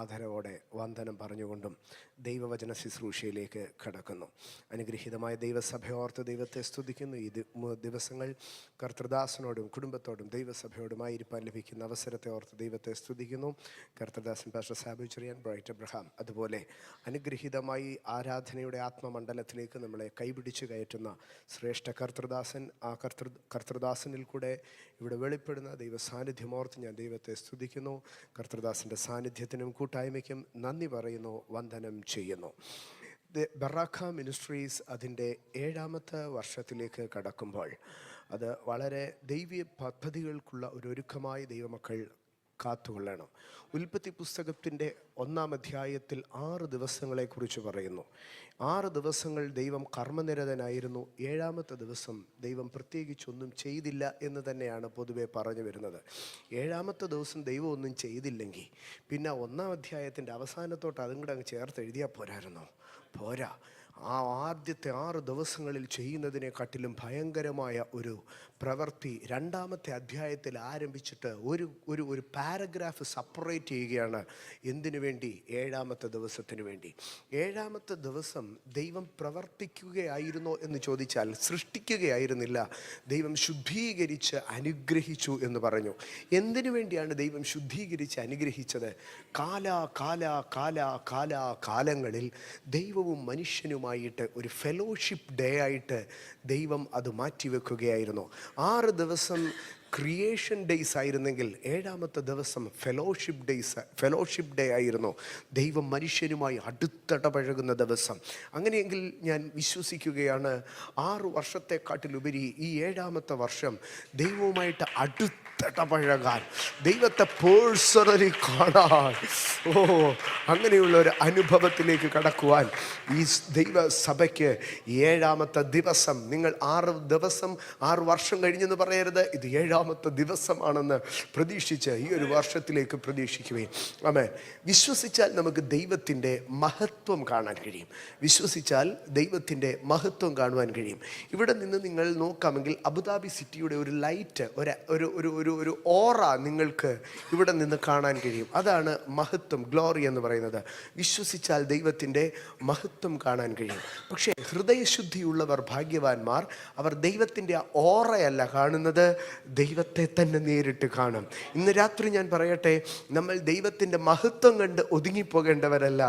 ആദരവോടെ വന്ദനം പറഞ്ഞുകൊണ്ടും ദൈവവചന ശുശ്രൂഷയിലേക്ക് കടക്കുന്നു. അനുഗ്രഹീതമായ ദൈവസഭയോർത്ത് ദൈവത്തെ സ്തുതിക്കുന്നു. ഈ ദിവസങ്ങൾ കർത്തൃദാസനോടും കുടുംബത്തോടും ദൈവസഭയോടുമായിരിക്കാൻ ലഭിക്കുന്ന അവസരത്തെ ഓർത്ത് ദൈവത്തെ സ്തുതിക്കുന്നു. കർത്തൃദാസൻ pastor Sabu Cherian, Bright Abraham, അതുപോലെ അനുഗ്രഹീതമായി ആരാധനയുടെ ആത്മമണ്ഡലത്തിലേക്ക് നമ്മളെ കൈപിടിച്ച് കയറ്റുന്ന ശ്രേഷ്ഠ കർത്തൃദാസൻ, ആ കർത്തൃദാസനിൽ കൂടെ ഇവിടെ വെളിപ്പെടുന്ന ദൈവ സാന്നിധ്യമോർത്ത് ഞാൻ ദൈവത്തെ സ്തുതിക്കുന്നു. കർത്തൃദാസൻ്റെ സാന്നിധ്യത്തിനും കൂട്ടായ്മയ്ക്കും നന്ദി പറയുന്നു, വന്ദനം ചെയ്യുന്നു. ബറാഖ മിനിസ്ട്രീസ് അതിൻ്റെ 7ാമത്തെ വർഷത്തിലേക്ക് കടക്കുമ്പോൾ അത് വളരെ ദൈവീയ പദ്ധതികൾക്കുള്ള ഒരുക്കമായി ദൈവമക്കൾ കാത്തുകൊള്ളണം. ഉൽപ്പത്തി പുസ്തകത്തിൻ്റെ 1-ാം അധ്യായത്തിൽ 6 ദിവസങ്ങളെക്കുറിച്ച് പറയുന്നു. 6 ദിവസങ്ങൾ ദൈവം കർമ്മനിരതനായിരുന്നു. 7ാമത്തെ ദിവസം ദൈവം പ്രത്യേകിച്ചൊന്നും ചെയ്തില്ല എന്ന് തന്നെയാണ് പൊതുവെ പറഞ്ഞു വരുന്നത്. 7ാമത്തെ ദിവസം ദൈവം ഒന്നും ചെയ്തില്ലെങ്കിൽ പിന്നെ 1-ാം അധ്യായത്തിൻ്റെ അവസാനത്തോട്ട് അതും കൂടെ അങ്ങ് ചേർത്ത് എഴുതിയാൽ പോരായിരുന്നോ? പോരാ. ആ ആദ്യത്തെ 6 ദിവസങ്ങളിൽ ചെയ്യുന്നതിനെക്കാട്ടിലും ഭയങ്കരമായ ഒരു പ്രവൃത്തി 2ാമത്തെ അധ്യായത്തിൽ ആരംഭിച്ചിട്ട് ഒരു പാരഗ്രാഫ് സെപ്പറേറ്റ് ചെയ്യുകയാണ്. എന്തിനു വേണ്ടി? 7ാമത്തെ ദിവസത്തിന് വേണ്ടി. 7ാമത്തെ ദിവസം ദൈവം പ്രവർത്തിക്കുകയായിരുന്നോ എന്ന് ചോദിച്ചാൽ സൃഷ്ടിക്കുകയായിരുന്നില്ല. ദൈവം ശുദ്ധീകരിച്ച് അനുഗ്രഹിച്ചു എന്ന് പറഞ്ഞു. എന്തിനു വേണ്ടിയാണ് ദൈവം ശുദ്ധീകരിച്ച് അനുഗ്രഹിച്ചത്? കാലങ്ങളിൽ ദൈവവും മനുഷ്യനുമായിട്ട് ഒരു ഫെലോഷിപ്പ് ഡേ ആയിട്ട് ദൈവം അത് മാറ്റിവെക്കുകയായിരുന്നു. 6 ദിവസം ക്രിയേഷൻ ഡേയ്സ് ആയിരുന്നെങ്കിൽ 7ാമത്തെ ദിവസം ഫെലോഷിപ്പ് ഡേ ആയിരുന്നു. ദൈവം മനുഷ്യനുമായി അടുത്തിടപഴകുന്ന ദിവസം. അങ്ങനെയെങ്കിൽ ഞാൻ വിശ്വസിക്കുകയാണ് 6 വർഷത്തെക്കാട്ടിലുപരി ഈ 7ാമത്തെ വർഷം ദൈവവുമായിട്ട് അടുത്തിടപഴകാൻ, ദൈവത്തെ പേഴ്സണലി കാണാൻ, അങ്ങനെയുള്ള ഒരു അനുഭവത്തിലേക്ക് കടക്കുവാൻ ഈ ദൈവസഭയ്ക്ക് 7ാമത്തെ ദിവസം, നിങ്ങൾ 6 വർഷം കഴിഞ്ഞെന്ന് പറയരുത്, ഇത് 7ാമത്തെ ദിവസമാണെന്ന് പ്രതീക്ഷിച്ച് ഈ ഒരു വർഷത്തിലേക്ക് പ്രതീക്ഷിക്കുകയും. ആമേൻ. വിശ്വസിച്ചാൽ നമുക്ക് ദൈവത്തിൻ്റെ മഹത്വം കാണാൻ കഴിയും. വിശ്വസിച്ചാൽ ദൈവത്തിൻ്റെ മഹത്വം കാണുവാൻ കഴിയും. ഇവിടെ നിന്ന് നിങ്ങൾ നോക്കാമെങ്കിൽ അബുദാബി സിറ്റിയുടെ ഒരു ലൈറ്റ്, ഒരു ഓറ നിങ്ങൾക്ക് ഇവിടെ നിന്ന് കാണാൻ കഴിയും. അതാണ് മഹത്വം, ഗ്ലോറി എന്ന് പറയുന്നത്. വിശ്വസിച്ചാൽ ദൈവത്തിൻ്റെ മഹത്വം കാണാൻ കഴിയും. പക്ഷേ ഹൃദയശുദ്ധിയുള്ളവർ ഭാഗ്യവാന്മാർ. അവർ ദൈവത്തിൻ്റെ ഓറയല്ല കാണുന്നത്, ദൈവത്തെ തന്നെ നേരിട്ട് കാണും. ഇന്ന് രാത്രി ഞാൻ പറയട്ടെ, നമ്മൾ ദൈവത്തിൻ്റെ മഹത്വം കണ്ട് ഒതുങ്ങിപ്പോകേണ്ടവരല്ല,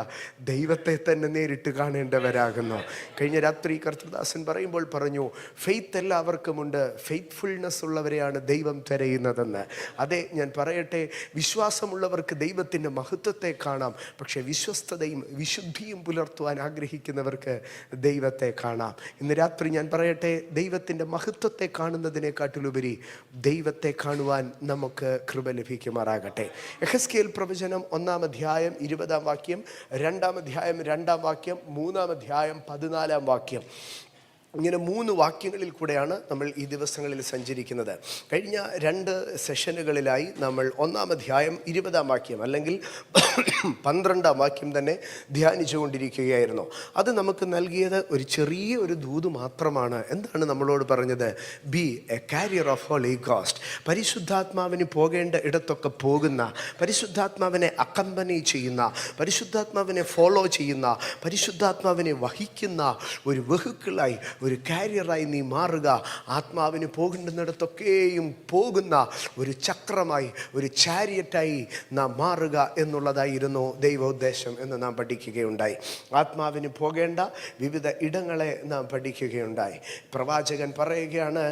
ദൈവത്തെ തന്നെ നേരിട്ട് കാണേണ്ടവരാകുന്നു. കഴിഞ്ഞ രാത്രി കർത്തൃദാസൻ പറയുമ്പോൾ പറഞ്ഞു, ഫെയ്ത്ത് എല്ലാവർക്കുമുണ്ട്, ഫെയ്ത്ത്ഫുൾനെസ് ഉള്ളവരെയാണ് ദൈവം തിരയുന്നതെന്ന്. അതെ, ഞാൻ പറയട്ടെ, വിശ്വാസമുള്ളവർക്ക് ദൈവത്തിൻ്റെ മഹത്വത്തെ കാണാം. പക്ഷേ വിശ്വസ്തതയും വിശുദ്ധിയും പുലർത്തുവാൻ ആഗ്രഹിക്കുന്നവർക്ക് ദൈവത്തെ കാണാം. ഇന്ന് രാത്രി ഞാൻ പറയട്ടെ, ദൈവത്തിൻ്റെ മഹത്വത്തെ കാണുന്നതിനെക്കാട്ടിലുപരി ദൈവത്തെ കാണുവാൻ നമുക്ക് കൃപ ലഭിക്കുമാറാകട്ടെ. യെഹെസ്കേൽ പ്രവചനം 1-ാം അധ്യായം 20-ാം വാക്യം, 2-ാം അധ്യായം 2-ാം വാക്യം, 3-ാം അധ്യായം 14-ാം വാക്യം. ഇങ്ങനെ 3 വാക്യങ്ങളിൽ കൂടെയാണ് നമ്മൾ ഈ ദിവസങ്ങളിൽ സഞ്ചരിക്കുന്നത്. കഴിഞ്ഞ 2 സെഷനുകളിലായി നമ്മൾ 1-ാം അധ്യായം 20-ാം വാക്യം അല്ലെങ്കിൽ 12-ാം വാക്യം തന്നെ ധ്യാനിച്ചുകൊണ്ടിരിക്കുകയായിരുന്നു. അത് നമുക്ക് നൽകിയത് ഒരു ചെറിയ ഒരു ദൂത് മാത്രമാണ്. എന്താണ് നമ്മളോട് പറഞ്ഞത്? Be a carrier of Holy Ghost. പരിശുദ്ധാത്മാവിന് പോകേണ്ട ഇടത്തൊക്കെ പോകുന്ന, പരിശുദ്ധാത്മാവിനെ അക്കമ്പനി ചെയ്യുന്ന, പരിശുദ്ധാത്മാവിനെ ഫോളോ ചെയ്യുന്ന, പരിശുദ്ധാത്മാവിനെ വഹിക്കുന്ന ഒരു വെഹിക്കിളായി, ഒരു കാരിയറായി നീ മാറുക. ആത്മാവിന് പോകേണ്ടുന്നിടത്തൊക്കെയും പോകുന്ന ഒരു ചക്രമായി, ഒരു ചാരിയറ്റായി നാം മാറുക എന്നുള്ളതായിരുന്നു ദൈവോദ്ദേശം എന്ന് നാം പഠിക്കുകയുണ്ടായി. ആത്മാവിന് പോകേണ്ട വിവിധ ഇടങ്ങളെ നാം പഠിക്കുകയുണ്ടായി. പ്രവാചകൻ പറയുകയാണ്,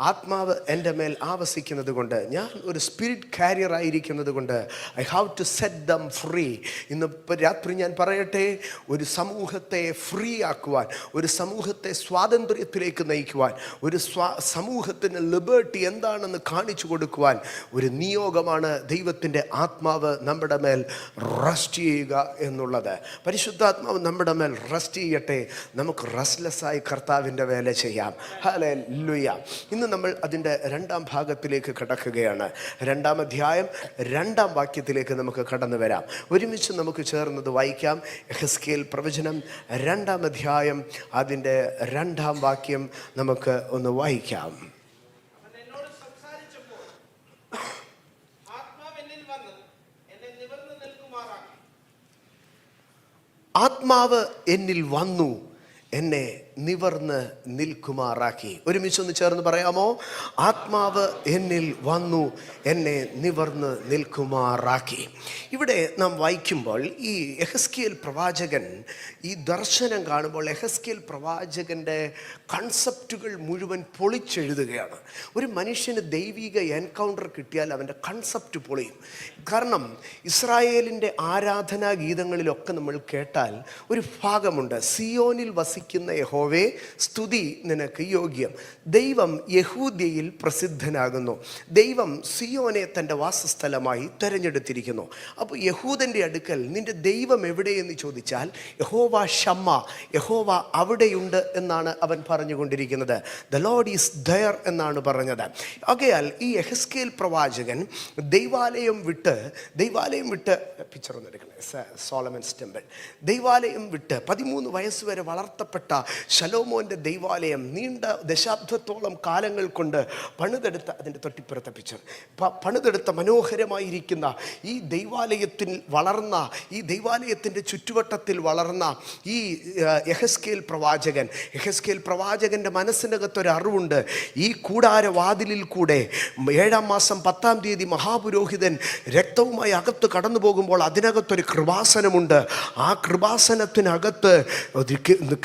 ആത്മാവ് എൻ്റെ മേൽ ആവസിക്കുന്നത് കൊണ്ട്, ഞാൻ ഒരു സ്പിരിറ്റ് കാരിയർ ആയിരിക്കുന്നത് കൊണ്ട് I have to set them free. ഇന്ന് രാത്രി ഞാൻ പറയട്ടെ, ഒരു സമൂഹത്തെ ഫ്രീ ആക്കുവാൻ, ഒരു സമൂഹത്തെ സ്വാതന്ത്ര്യത്തിലേക്ക് നയിക്കുവാൻ, ഒരു സമൂഹത്തിന് ലിബർട്ടി എന്താണെന്ന് കാണിച്ചു കൊടുക്കുവാൻ ഒരു നിയോഗമാണ് ദൈവത്തിൻ്റെ ആത്മാവ് നമ്മുടെ മേൽ റെസ്റ്റ് ചെയ്യുക എന്നുള്ളത്. പരിശുദ്ധാത്മാവ് നമ്മുടെ മേൽ റെസ്റ്റ് ചെയ്യട്ടെ. നമുക്ക് റെസ്റ്റ്ലെസ്സായി കർത്താവിൻ്റെ വേല ചെയ്യാം. ഹല്ലേലൂയ. ഇന്ന് നമ്മൾ അതിൻ്റെ 2-ാം ഭാഗത്തിലേക്ക് കടക്കുകയാണ്. 2-ാം അധ്യായം 2-ാം വാക്യത്തിലേക്ക് നമുക്ക് കടന്നു വരാം. ഒരുമിച്ച് നമുക്ക് ചേർന്നത് വായിക്കാം. യെഹെസ്കേൽ പ്രവചനം 2-ാം അധ്യായം അതിൻ്റെ 2-ാം വാക്യം നമുക്ക് ഒന്ന് വായിക്കാം. ആത്മാവ് എന്നിൽ വന്നു, എന്നെ നിവർന്ന് നിൽക്കുമാറാക്കി. ഒരുമിച്ചൊന്ന് ചേർന്ന് പറയാമോ? ആത്മാവ് എന്നിൽ വന്നു, എന്നെ നിവർന്ന് നിൽക്കുമാറാക്കി. ഇവിടെ നാം വായിക്കുമ്പോൾ ഈ യെഹെസ്കേൽ പ്രവാചകൻ ഈ ദർശനം കാണുമ്പോൾ യെഹെസ്കേൽ പ്രവാചകൻ്റെ കൺസെപ്റ്റുകൾ മുഴുവൻ പൊളിച്ചെഴുതുകയാണ്. ഒരു മനുഷ്യന് ദൈവിക എൻകൗണ്ടർ കിട്ടിയാൽ അവൻ്റെ കൺസെപ്റ്റ് പൊളിയും. കാരണം ഇസ്രായേലിൻ്റെ ആരാധനാ ഗീതങ്ങളിലൊക്കെ നമ്മൾ കേട്ടാൽ ഒരു ഭാഗമുണ്ട്, സിയോനിൽ വസിക്കുന്ന യഹോവേ സ്തുതി നിനക്ക് യോഗ്യം. ദൈവം യഹൂദ്യയിൽ പ്രസിദ്ധനാകുന്നു. ദൈവം സിയോനെ തൻ്റെ വാസസ്ഥലമായി തിരഞ്ഞെടുത്തിരിക്കുന്നു. അപ്പോൾ യഹൂദൻ്റെ അടുക്കൽ നിൻ്റെ ദൈവം എവിടെയെന്ന് ചോദിച്ചാൽ യഹോവ ഷമ്മ, യഹോവ അവിടെയുണ്ട് എന്നാണ് അവൻ പറഞ്ഞുകൊണ്ടിരിക്കുന്നത്. ദ ലോർഡ് ഈസ് ദയർ എന്നാണ് പറഞ്ഞത്. ആകയാൽ ഈ യെഹെസ്കേൽ പ്രവാചകൻ ദൈവാലയം വിട്ട് പിക്ചർ ഒന്ന് എടുക്കണേ, സോളമൻസ് ടെമ്പിൾ, ദൈവാലയം വിട്ട് 13 വയസ്സ് വരെ വളർത്തപ്പെട്ട ശലോമോൻ്റെ ദൈവാലയം നീണ്ട ദശാബ്ദത്തോളം കാലങ്ങൾ കൊണ്ട് പണിതെടുത്ത, അതിൻ്റെ തൊട്ടിപ്പുറത്തെ പിക്ചർ, പണിതെടുത്ത മനോഹരമായിരിക്കുന്ന ഈ ദൈവാലയത്തിൽ വളർന്ന, ഈ ദൈവാലയത്തിൻ്റെ ചുറ്റുവട്ടത്തിൽ വളർന്ന ഈ യെഹെസ്കേൽ പ്രവാചകൻ്റെ മനസ്സിനകത്തൊരു അറിവുണ്ട്. ഈ കൂടാരവാതിലിൽ കൂടെ 7-ാം മാസം 10-ാം തീയതി മഹാപുരോഹിതൻ രക്തവുമായി അകത്ത് കടന്നു പോകുമ്പോൾ അതിനകത്തൊരു കൃപാസനമുണ്ട്. ആ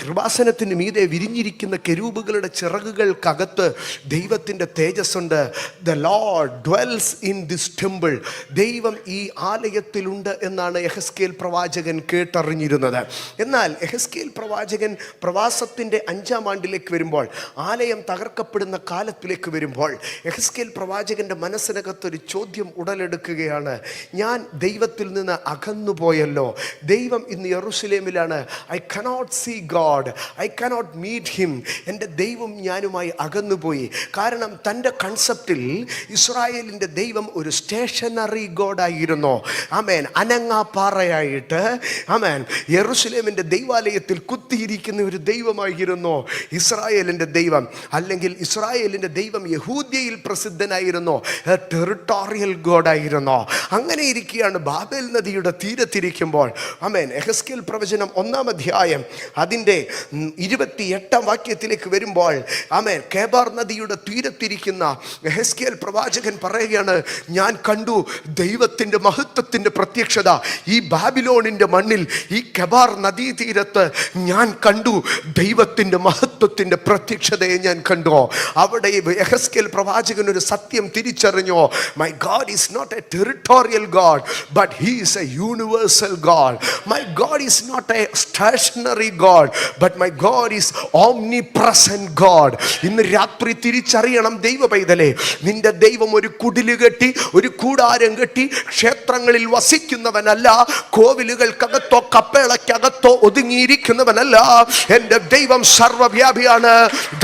കൃപാസനത്തിന് മീതെ വിരിഞ്ഞിരിക്കുന്ന കെരൂബുകളുടെ ചിറകുകൾക്കകത്ത് ദൈവത്തിൻ്റെ തേജസ്സുണ്ട്. The Lord dwells in this temple. ദൈവം ഈ ആലയത്തിലുണ്ട് എന്നാണ് യെഹെസ്കേൽ പ്രവാചകൻ കേട്ടറിഞ്ഞിരുന്നത്. എന്നാൽ യെഹെസ്കേൽ പ്രവാചകൻ പ്രവാസത്തിൻ്റെ 5-ാം ആണ്ടിലേക്ക് വരുമ്പോൾ, ആലയം തകർക്കപ്പെടുന്ന കാലത്തിലേക്ക് വരുമ്പോൾ, യെഹെസ്കേൽ പ്രവാചകൻ്റെ മനസ്സിനകത്തൊരു ചോദ്യം ഉടലെടുക്കുകയാണ്. ഞാൻ ദൈവത്തിൽ നിന്ന് അകന്നുപോയല്ലോ. ദൈവം ഇന്ന് യെരൂശലേമിലാണ്. I cannot see God, I cannot meet him. എൻ്റെ ദൈവം ഞാനുമായി അകന്നുപോയി. കാരണം തൻ്റെ കൺസെപ്റ്റിൽ ഇസ്രായേലിൻ്റെ ദൈവം ഒരു സ്റ്റേഷനറി ഗോഡായിരുന്നു. ആമേൻ. അനങ്ങാപ്പാറയായിട്ട്, ആമേൻ, യെരൂശലേമിൻ്റെ ദൈവാലയത്തിൽ കുത്തിയിരിക്കുന്ന ഒരു ദൈവമായിരുന്നു ഇസ്രായേലിൻ്റെ ദൈവം. അല്ലെങ്കിൽ ഇസ്രായേലിൻ്റെ ദൈവം യഹൂദ്യയിൽ പ്രസിദ്ധനായിരുന്നു, ടെറിട്ടോറിയൽ ഗോഡായിരുന്നു. അങ്ങനെ ഇരിക്കുകയാണ് ബാബേൽ നദിയുടെ തീരത്തിരിക്കുമ്പോൾ, ആമേൻ, യെഹെസ്കേൽ പ്രവചനം 1-ാം അധ്യായം അതിൻ്റെ 28-ാം വാക്യത്തിലേക്ക് വരുമ്പോൾ, ആമേൻ, കെബാർ നദിയുടെ തീരത്തിരിക്കുന്ന യെഹെസ്കേൽ പ്രവാചകൻ പറയുകയാണ്, ഞാൻ കണ്ടു ദൈവത്തിൻ്റെ മഹത്വത്തിൻ്റെ പ്രത്യക്ഷത ഈ ബാബിലോണിൻ്റെ മണ്ണിൽ, ഈ കെബാർ നദീ തീരത്ത് ഞാൻ കണ്ടു ദൈവത്തിൻ്റെ മഹത്വത്തിൻ്റെ പ്രത്യക്ഷതയെ ഞാൻ കണ്ടു. അവിടെ യെഹെസ്കേൽ പ്രവാചകൻ ഒരു സത്യം തിരിച്ചറിഞ്ഞു. My God is not a territorial God, but he is a universal God. My God is not a stationary God, but my God is omnipresent God. ഇന്ന് രാത്രി തിരിച്ചറിയണം ദൈവ പൈതലേ, നിന്റെ ദൈവം ഒരു കുടില് കെട്ടി, ഒരു കൂടാരം കെട്ടി ക്ഷേത്രങ്ങളിൽ വസിക്കുന്നവനല്ല, കോവിലുകൾക്കകത്തോ കപ്പേളക്കകത്തോ ഒതുങ്ങിയിരിക്കുന്നവനല്ല. എൻ്റെ ദൈവം സർവ്വവ്യാപിയാണ്.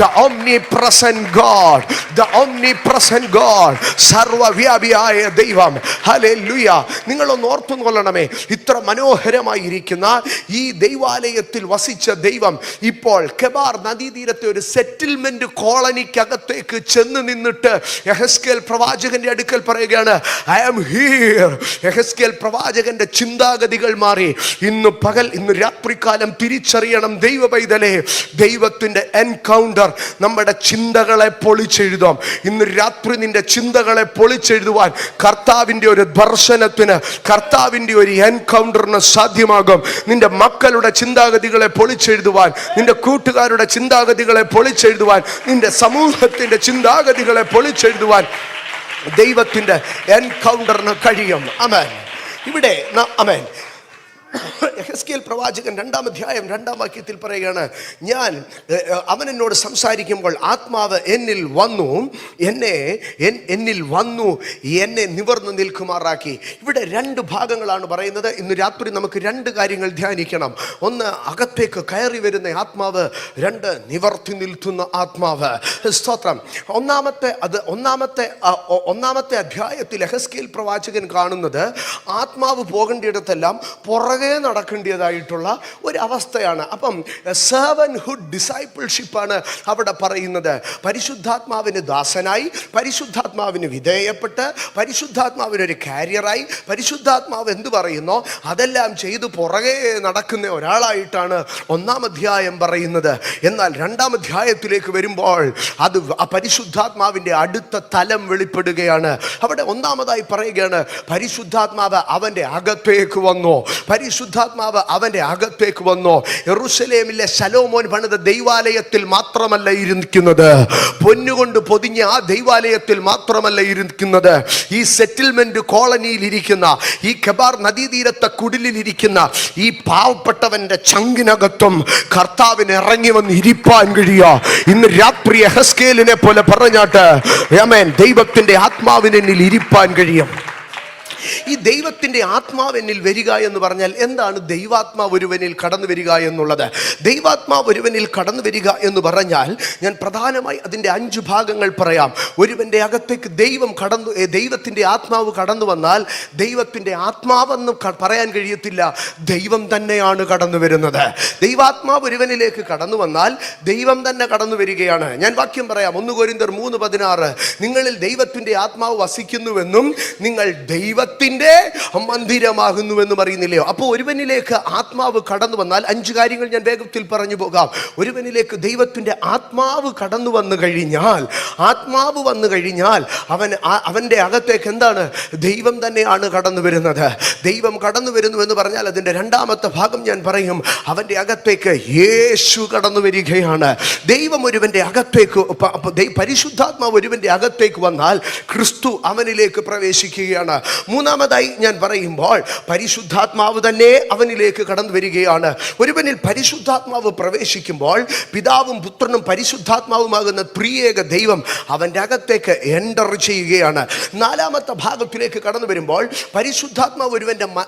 ദ ഓംനിപ്രസന്റ് ഗോഡ്, ദ ഓംനിപ്രസന്റ് ഗോഡ്, സർവ്വവ്യാപിയായ ദൈവം. ഹല്ലേലൂയ. നിങ്ങളൊന്ന് ഓർത്തു കൊള്ളണമേ, ഇത്ര മനോഹരമായിരിക്കുന്ന ഈ ദൈവാലയത്തിൽ വസിച്ച ദൈവം ഇപ്പോൾ കെബാർ നദീതീരത്തെ ഒരു സെറ്റിൽമെന്റ് കോളനിക്കകത്തേക്ക് ചെന്ന് നിന്നിട്ട് യെഹെസ്കേൽ പ്രവാചകന്റെ അടുക്കൽ പറയുകയാണ്, ഐ ആം ഹിയർ. യെഹെസ്കേൽ പ്രവാചകന്റെ ചിന്താഗതികൾ മാറി. ഇന്ന് രാത്രികാലം തിരിച്ചറിയണം ദൈവ പൈതലേ, ദൈവത്തിന്റെ എൻകൗണ്ടർ നമ്മുടെ ചിന്തകളെ പൊളിച്ചെഴുതും. ഇന്ന് രാത്രി നിന്റെ ചിന്തകളെ പൊളിച്ചെഴുതുവാൻ കർത്താവിൻ്റെ ഒരു ദർശനത്തിന്, കർത്താവിൻ്റെ ഒരു എൻകൗണ്ടറിന് സാധ്യമാകും. നിന്റെ മക്കളുടെ ചിന്താഗതികളെ പൊളിച്ചെഴുതുവാൻ, നിന്റെ കൂട്ടുകാരുടെ ചിന്താഗതികളെ പൊളിച്ചെഴുതുവാൻ, നിന്റെ സമൂഹത്തിൻ്റെ ചിന്താഗതികളെ പൊളിച്ചെഴുതുവാൻ ദൈവത്തിൻ്റെ എൻകൗണ്ടറിന് കഴിയും. ആമേൻ. ഇവിടെ ആമേൻ, യെഹെസ്കേൽ പ്രവാചകൻ 2-ാം അധ്യായം 2-ാം വാക്യത്തിൽ പറയുകയാണ്, അവൻ എന്നോട് സംസാരിക്കുമ്പോൾ ആത്മാവ് എന്നിൽ വന്നു, എന്നിൽ വന്നു, എന്നെ നിവർന്ന് നിൽക്കുമാറാക്കി. ഇവിടെ 2 ഭാഗങ്ങളാണ് പറയുന്നത്. ഇന്ന് രാത്രി നമുക്ക് 2 കാര്യങ്ങൾ ധ്യാനിക്കണം. ഒന്ന്, അകത്തേക്ക് കയറി വരുന്ന ആത്മാവ്. 2, നിവർത്തി നിൽക്കുന്ന ആത്മാവ്. സ്തോത്രം. ഒന്നാമത്തെ അധ്യായത്തിൽ യെഹെസ്കേൽ പ്രവാചകൻ കാണുന്നത് ആത്മാവ് പോകേണ്ടിയിടത്തെല്ലാം പുറകെ പുറകെ നടക്കേണ്ടതായിട്ടുള്ള ഒരവസ്ഥയാണ്. അപ്പം സെർവൻഹുഡ് ഡിസൈപ്പിൾഷിപ്പാണ് അവിടെ പറയുന്നത്. പരിശുദ്ധാത്മാവിന് ദാസനായി, പരിശുദ്ധാത്മാവിന് വിധേയപ്പെട്ട്, പരിശുദ്ധാത്മാവിനൊരു കാരിയറായി, പരിശുദ്ധാത്മാവ് എന്തു പറയുന്നോ അതെല്ലാം ചെയ്ത് പുറകെ നടക്കുന്ന ഒരാളായിട്ടാണ് 1-ാം അധ്യായം പറയുന്നത്. എന്നാൽ 2-ാം അധ്യായത്തിലേക്ക് വരുമ്പോൾ അത് പരിശുദ്ധാത്മാവിൻ്റെ അടുത്ത തലം വെളിപ്പെടുകയാണ്. അവിടെ ഒന്നാമതായി പറയുകയാണ്, പരിശുദ്ധാത്മാവ് അവൻ്റെ അകത്തേക്ക് വന്നു. പരിശുദ്ധാത്മാവ് അവൻ്റെ അകത്തേക്ക് വന്നു. യെരൂശലേമിലെ ശലോമോൻ പണിത ദൈവാലയത്തിൽ മാത്രമല്ല ഇരിക്കുന്നത്, പൊന്നുകൊണ്ട് പൊതിഞ്ഞ ആ ദൈവാലയത്തിൽ മാത്രമല്ല ഇരിക്കുന്നത്, ഈ സെറ്റിൽമെന്റ് കോളനിയിൽ ഇരിക്കുന്ന, ഈ കെബാർ നദീതീരത്തെ കുടിലിരിക്കുന്ന ഈ പാവപ്പെട്ടവന്റെ ചങ്കിനകത്തും കർത്താവിന് ഇറങ്ങി വന്ന് ഇരിപ്പാൻ കഴിയുക. ഇന്ന് രാത്രി എഹെസ്കേലിനെ പോലെ പറഞ്ഞാട്ട് ആമേൻ, ദൈവത്തിന്റെ ആത്മാവിനിൽ ഇരിപ്പാൻ കഴിയും. ഈ ദൈവത്തിൻ്റെ ആത്മാവ് എന്നിൽ വരിക എന്ന് പറഞ്ഞാൽ എന്താണ്? ദൈവാത്മാവ് ഒരുവനിൽ കടന്നു വരിക എന്നുള്ളത്. ദൈവാത്മാവ് ഒരുവനിൽ കടന്നു വരിക എന്ന് പറഞ്ഞാൽ ഞാൻ പ്രധാനമായി അതിൻ്റെ 5 ഭാഗങ്ങൾ പറയാം. ഒരുവൻ്റെ അകത്തേക്ക് ദൈവത്തിൻ്റെ ആത്മാവ് കടന്നു വന്നാൽ ദൈവത്തിൻ്റെ ആത്മാവെന്ന് പറയാൻ കഴിയത്തില്ല, ദൈവം തന്നെയാണ് കടന്നു വരുന്നത്. ദൈവാത്മാവ് ഒരുവനിലേക്ക് കടന്നു വന്നാൽ ദൈവം തന്നെ കടന്നു വരികയാണ്. ഞാൻ വാക്യം പറയാം, 1 കൊരിന്ത്യർ 3:16, നിങ്ങളിൽ ദൈവത്തിൻ്റെ ആത്മാവ് വസിക്കുന്നുവെന്നും നിങ്ങൾ ദൈവത്തിന്റെ മന്ദിരമാകുന്നുവെന്നും അറിയുന്നില്ലയോ? അപ്പോൾ ഒരുവനിലേക്ക് ആത്മാവ് കടന്നു വന്നാൽ 5 കാര്യങ്ങൾ ഞാൻ വേഗത്തിൽ പറഞ്ഞു പോകാം. ഒരുവനിലേക്ക് ദൈവത്തിന്റെ ആത്മാവ് കടന്നു വന്നു കഴിഞ്ഞാൽ അവന്റെ അകത്തേക്ക് എന്താണ്? ദൈവം തന്നെയാണ് കടന്നു വരുന്നത്. ദൈവം കടന്നു വരുന്നു എന്ന് പറഞ്ഞാൽ അതിന്റെ 2-ാമത്തെ ഭാഗം ഞാൻ പറയും, അവന്റെ അകത്തേക്ക് യേശു കടന്നു വരികയാണ്. ദൈവം ഒരുവന്റെ അകത്തേക്ക്, പരിശുദ്ധാത്മാവ് ഒരുവന്റെ അകത്തേക്ക് വന്നാൽ ക്രിസ്തു അവനിലേക്ക് പ്രവേശിക്കുകയാണ്. 3-ാമതായി ഞാൻ പറയുമ്പോൾ പരിശുദ്ധാത്മാവ് തന്നെ അവനിലേക്ക് കടന്നു വരികയാണ്. ഒരുവനിൽ പരിശുദ്ധാത്മാവ് പ്രവേശിക്കുമ്പോൾ പിതാവും പുത്രനും പരിശുദ്ധാത്മാവുമാകുന്ന ത്രിയേക ദൈവം അവൻ്റെ അകത്തേക്ക് എൻ്റർ ചെയ്യുകയാണ്. 4-ാമത്തെ ഭാഗത്തിലേക്ക് കടന്നു വരുമ്പോൾ പരിശുദ്ധാത്മാവ്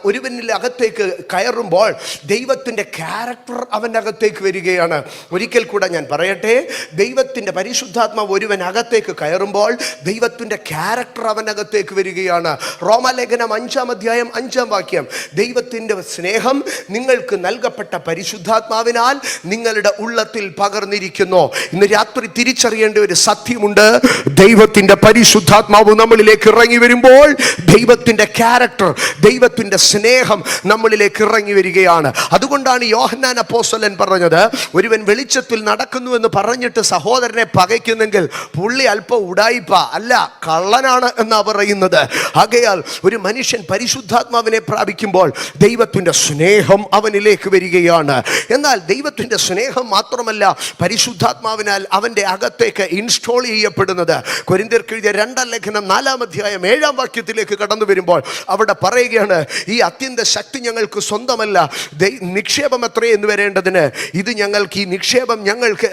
ഒരുവനിൽ അകത്തേക്ക് കയറുമ്പോൾ ദൈവത്തിൻ്റെ ക്യാരക്ടർ അവൻ്റെ അകത്തേക്ക് വരികയാണ്. ഒരിക്കൽ കൂടെ ഞാൻ പറയട്ടെ, ദൈവത്തിൻ്റെ പരിശുദ്ധാത്മാവ് ഒരുവൻ അകത്തേക്ക് കയറുമ്പോൾ ദൈവത്തിൻ്റെ ക്യാരക്ടർ അവനകത്തേക്ക് വരികയാണ്. റോമാലേഖനം 5-ാം അധ്യായം 5-ാം വാക്യം, ദൈവത്തിൻ്റെ സ്നേഹം നിങ്ങൾക്ക് നൽകപ്പെട്ട പരിശുദ്ധാത്മാവിനാൽ നിങ്ങളുടെ ഉള്ളത്തിൽ പകർന്നിരിക്കുന്നു. ഇന്ന് രാത്രി തിരിച്ചറിയേണ്ട ഒരു സത്യമുണ്ട്, ദൈവത്തിൻ്റെ പരിശുദ്ധാത്മാവ് നമ്മളിലേക്ക് ഇറങ്ങി വരുമ്പോൾ ദൈവത്തിൻ്റെ ക്യാരക്ടർ, ദൈവത്തിൻ്റെ സ്നേഹം നമ്മളിലേക്ക് ഇറങ്ങി വരികയാണ്. അതുകൊണ്ടാണ് യോഹന്നാൻ അപ്പോസ്തലൻ പറഞ്ഞത്, ഒരുവൻ വെളിച്ചത്തിൽ നടക്കുന്നു എന്ന് പറഞ്ഞിട്ട് സഹോദരനെ പകയ്ക്കുന്നെങ്കിൽ പുള്ളി അല്പം ഉടായിപ്പ അല്ല, കള്ളനാണ് എന്നാ പറയുന്നത്. ആകയാൽ ഒരു മനുഷ്യൻ പരിശുദ്ധാത്മാവിനെ പ്രാപിക്കുമ്പോൾ ദൈവത്തിൻ്റെ സ്നേഹം അവനിലേക്ക് വരികയാണ്. എന്നാൽ ദൈവത്തിൻ്റെ സ്നേഹം മാത്രമല്ല പരിശുദ്ധാത്മാവിനാൽ അവൻ്റെ അകത്തേക്ക് ഇൻസ്റ്റോൾ ചെയ്യപ്പെടുന്നത്. കൊരിന്ത്യർക്ക് എഴുതിയ 2-ാം ലേഖനം 4-ാം അധ്യായം 7-ാം വാക്യത്തിലേക്ക് കടന്നു വരുമ്പോൾ അവിടെ പറയുകയാണ്, ഈ അത്യന്ത ശക്തി ഞങ്ങൾക്ക് സ്വന്തമല്ല, നിക്ഷേപം എത്രേ എന്ന് വരേണ്ടതിന്, ഇത് ഞങ്ങൾക്ക്, ഈ നിക്ഷേപം ഞങ്ങൾക്ക്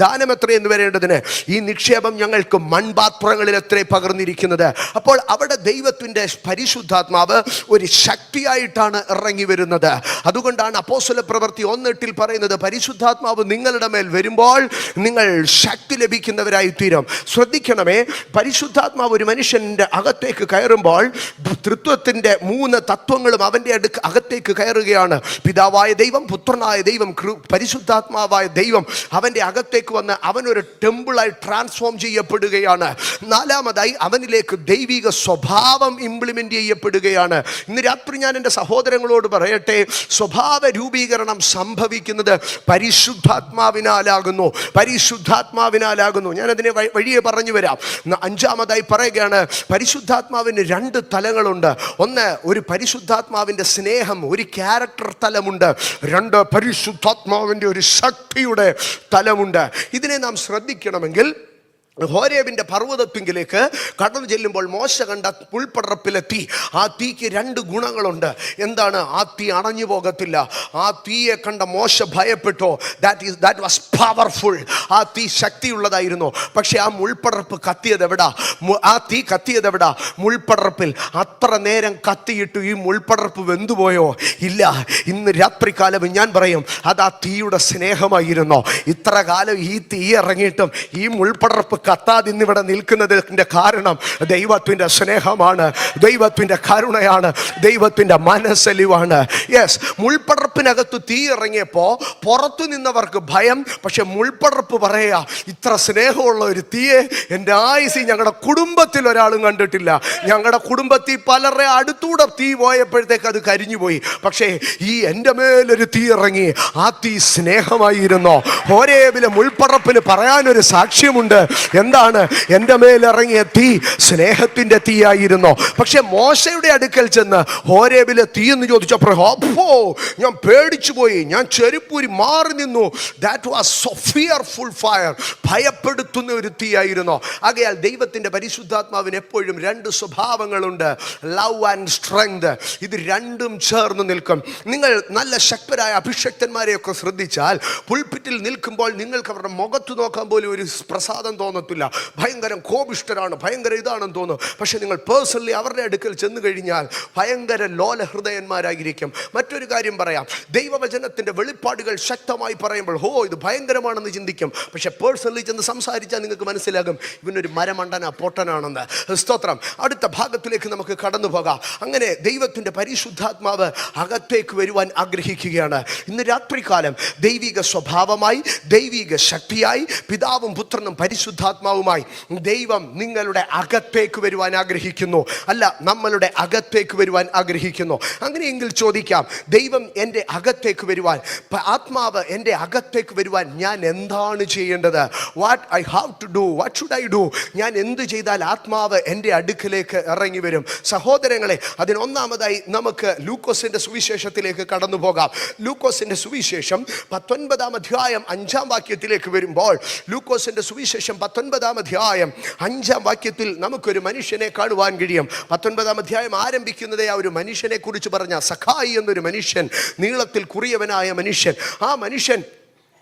ദാനം എത്രേ എന്ന് വരേണ്ടതിന്, ഈ നിക്ഷേപം ഞങ്ങൾക്ക് മൺപാത്രങ്ങളിൽ എത്രേ പകർന്നിരിക്കുന്നത്. അപ്പോൾ അവിടെ ദൈവത്തിൻ്റെ പരിശുദ്ധാത്മാവ് ഒരു ശക്തിയായിട്ടാണ് ഇറങ്ങി വരുന്നത്. അതുകൊണ്ടാണ് അപ്പോസ്തല പ്രവൃത്തി 1:8 പറയുന്നത്, പരിശുദ്ധാത്മാവ് നിങ്ങളുടെ മേൽ വരുമ്പോൾ നിങ്ങൾ ശക്തി ലഭിക്കുന്നവരായി തീരും. ശ്രദ്ധിക്കണമേ, പരിശുദ്ധാത്മാവ് ഒരു മനുഷ്യൻ്റെ അകത്തേക്ക് കയറുമ്പോൾ തൃത്വത്തിൻ്റെ 3 തത്വങ്ങളും അവൻ്റെ അകത്തേക്ക് കയറുകയാണ്. പിതാവായ ദൈവം, പുത്രനായ ദൈവം, പരിശുദ്ധാത്മാവായ ദൈവം അവൻ്റെ അകത്തേക്ക് വന്ന് അവനൊരു ടെമ്പിളായി ട്രാൻസ്ഫോം ചെയ്യപ്പെടുകയാണ്. 4-ാമതായി അവനിലേക്ക് ദൈവിക സ്വഭാവം ഇംപ്ലിമെന്റ് ചെയ്യപ്പെടുകയാണ്. ഇന്ന് രാത്രി ഞാൻ എൻ്റെ സഹോദരങ്ങളോട് പറയട്ടെ, സ്വഭാവ രൂപീകരണം സംഭവിക്കുന്നത് പരിശുദ്ധാത്മാവിനാലാകുന്നു. ഞാൻ അതിനെ വഴിയെ പറഞ്ഞു വരാം. 5-ാമതായി പറയുകയാണ്, പരിശുദ്ധാത്മാവിന് 2 തലങ്ങളുണ്ട്. ഒന്ന്, ഒരു പരിശുദ്ധാത്മാവിൻ്റെ സ്നേഹം, ഒരു ക്യാരക്ടർ തലമുണ്ട്. 2, പരിശുദ്ധാത്മാവിൻ്റെ ഒരു ശക്തിയുടെ തലമുണ്ട്. ഇതിനെ നാം ശ്രദ്ധിക്കണമെങ്കിൽ ഹോരേബിൻ്റെ പർവ്വതത്തിങ്കിലേക്ക് കടന്നു ചെല്ലുമ്പോൾ മോശ കണ്ട പുൽപ്പടർപ്പിലെ തീ, ആ തീക്ക് 2 ഗുണങ്ങളുണ്ട്. എന്താണ്? ആ തീ അണഞ്ഞു പോകത്തില്ല. ആ തീയെ കണ്ട മോശ ഭയപ്പെട്ടു. That was powerful. ആ തീ ശക്തിയുള്ളതായിരുന്നു. പക്ഷെ ആ മുൾപ്പടർപ്പ് കത്തിയത് എവിടാ? ആ തീ കത്തിയത് എവിടാ? മുൾപ്പടർപ്പിൽ. അത്ര നേരം കത്തിയിട്ടു ഈ മുൾപ്പടർപ്പ് വെന്തുപോയോ? ഇല്ല. ഇന്ന് രാത്രികാലം ഞാൻ പറയും, അത് ആ തീയുടെ സ്നേഹമായിരുന്നു. ഇത്ര കാലം ഈ തീ ഇറങ്ങിയിട്ടും ഈ മുൾപ്പടർപ്പ് കത്താതെ ഇന്നിവിടെ നിൽക്കുന്നതിൻ്റെ കാരണം ദൈവത്തിൻ്റെ സ്നേഹമാണ്, ദൈവത്തിൻ്റെ കരുണയാണ്, ദൈവത്തിൻ്റെ മനസ്സലിവാണ്. യെസ്, മുൾപ്പടർപ്പിനകത്ത് തീ ഇറങ്ങിയപ്പോൾ പുറത്തു നിന്നവർക്ക് ഭയം. പക്ഷെ മുൾപ്പടർപ്പ് പറയാ, ഇത്ര സ്നേഹമുള്ള ഒരു തീയെ എൻ്റെ ആയുസ്സിൽ ഞങ്ങളുടെ കുടുംബത്തിൽ ഒരാളും കണ്ടിട്ടില്ല. ഞങ്ങളുടെ കുടുംബത്തിൽ പലരുടെ അടുത്തൂടെ തീ പോയപ്പോഴത്തേക്ക് അത് കരിഞ്ഞുപോയി. പക്ഷേ ഈ എൻ്റെ മേലൊരു തീ ഇറങ്ങി. ആ തീ സ്നേഹമായിരുന്നോ? ഹോരേബിലെ മുൾപ്പടർപ്പിന് പറയാനൊരു സാക്ഷ്യമുണ്ട്. എന്താണ്? എൻ്റെ മേലിറങ്ങിയ തീ സ്നേഹത്തിൻ്റെ തീയായിരുന്നോ? പക്ഷെ മോശയുടെ അടുക്കൽ ചെന്ന് ഹോരേബിലെ തീ എന്ന് ചോദിച്ചപ്പോൾ അപ്പോ ഞാൻ പേടിച്ചു പോയി, ഞാൻ ചെരുപ്പൂരി മാറി നിന്നു. That was so fearful fire. ഭയപ്പെടുത്തുന്ന ഒരു തീയായിരുന്നോ? ആകയാൽ ദൈവത്തിൻ്റെ പരിശുദ്ധാത്മാവിന് എപ്പോഴും രണ്ട് സ്വഭാവങ്ങളുണ്ട്, ലവ് ആൻഡ് സ്ട്രെങ്ത്. ഇത് രണ്ടും ചേർന്ന് നിൽക്കും. നിങ്ങൾ നല്ല ശക്തരായ അഭിഷക്തന്മാരെയൊക്കെ ശ്രദ്ധിച്ചാൽ പുൾപിറ്റിൽ നിൽക്കുമ്പോൾ നിങ്ങൾക്ക് അവരുടെ മുഖത്ത് നോക്കാൻ പോലും ഒരു പ്രസാദം തോന്നത്തില്ല. ഭയങ്കര കോപിഷ്ഠരാണ്, ഭയങ്കര ഇതാണെന്ന് തോന്നും. പക്ഷെ നിങ്ങൾ പേഴ്സണലി അവരുടെ അടുക്കൽ ചെന്ന് കഴിഞ്ഞാൽ ഭയങ്കര ലോല ഹൃദയന്മാരായിരിക്കും. മറ്റൊരു കാര്യം പറയാം, ദൈവവചനത്തിൻ്റെ വെളിപ്പാടുകൾ ശക്തമായി പറയുമ്പോൾ ഇത് ഭയങ്കരമാണെന്ന് ചിന്തിക്കും. പക്ഷെ പേഴ്സണലി ചെന്ന് സംസാരിച്ചാൽ നിങ്ങൾക്ക് മനസ്സിലാകും ഇവനൊരു മരമണ്ടന പൊട്ടനാണെന്ന്. സ്തോത്രം. അടുത്ത ഭാഗത്തിലേക്ക് നമുക്ക് കടന്നു പോകാം. അങ്ങനെ ദൈവത്തിൻ്റെ പരിശുദ്ധാത്മാവ് അകത്തേക്ക് വരുവാൻ ആഗ്രഹിക്കുകയാണ്. ഇന്ന് രാത്രികാലം ദൈവിക സ്വഭാവമായി, ദൈവിക ശക്തിയായി, പിതാവും പുത്രനും പരിശുദ്ധാത്മാവുമായി ദൈവം നിങ്ങളുടെ അകത്തേക്ക് വരുവാൻ ആഗ്രഹിക്കുന്നു. അല്ല, നമ്മളുടെ അകത്തേക്ക് വരുവാൻ ആഗ്രഹിക്കുന്നു. അങ്ങനെയെങ്കിൽ ചോദിക്കാം, ദൈവം എൻ്റെ അകത്തേക്ക് വരുവാൻ, ആത്മാവ് എൻ്റെ അകത്തേക്ക് വരുവാൻ ഞാൻ എന്താണ് ചെയ്യേണ്ടത്? What I have to do, what should I do? ഞാൻ എന്ത് ചെയ്താൽ ആത്മാവ് എൻ്റെ അടുക്കിലേക്ക് ഇറങ്ങി വരും? സഹോദരങ്ങളെ, അതിനൊന്നാമതായി നമുക്ക് ലൂക്കോസിൻ്റെ സുവിശേഷത്തിലേക്ക് കടന്നു പോകാം. ലൂക്കോസിൻ്റെ സുവിശേഷം 19-ാം അധ്യായം 5-ാം വാക്യത്തിലേക്ക് വരുമ്പോൾ, ലൂക്കോസിൻ്റെ സുവിശേഷം 19-ാം അധ്യായം 5-ാം വാക്യത്തിൽ നമുക്കൊരു മനുഷ്യനെ കാണുവാൻ കഴിയും. 19-ാം അധ്യായം ആരംഭിക്കുന്നതേ ആ ഒരു മനുഷ്യനെ കുറിച്ച് പറഞ്ഞ സഖായി എന്നൊരു മനുഷ്യൻ, നീളത്തിൽ കുറിയവനായ മനുഷ്യൻ. ആ മനുഷ്യൻ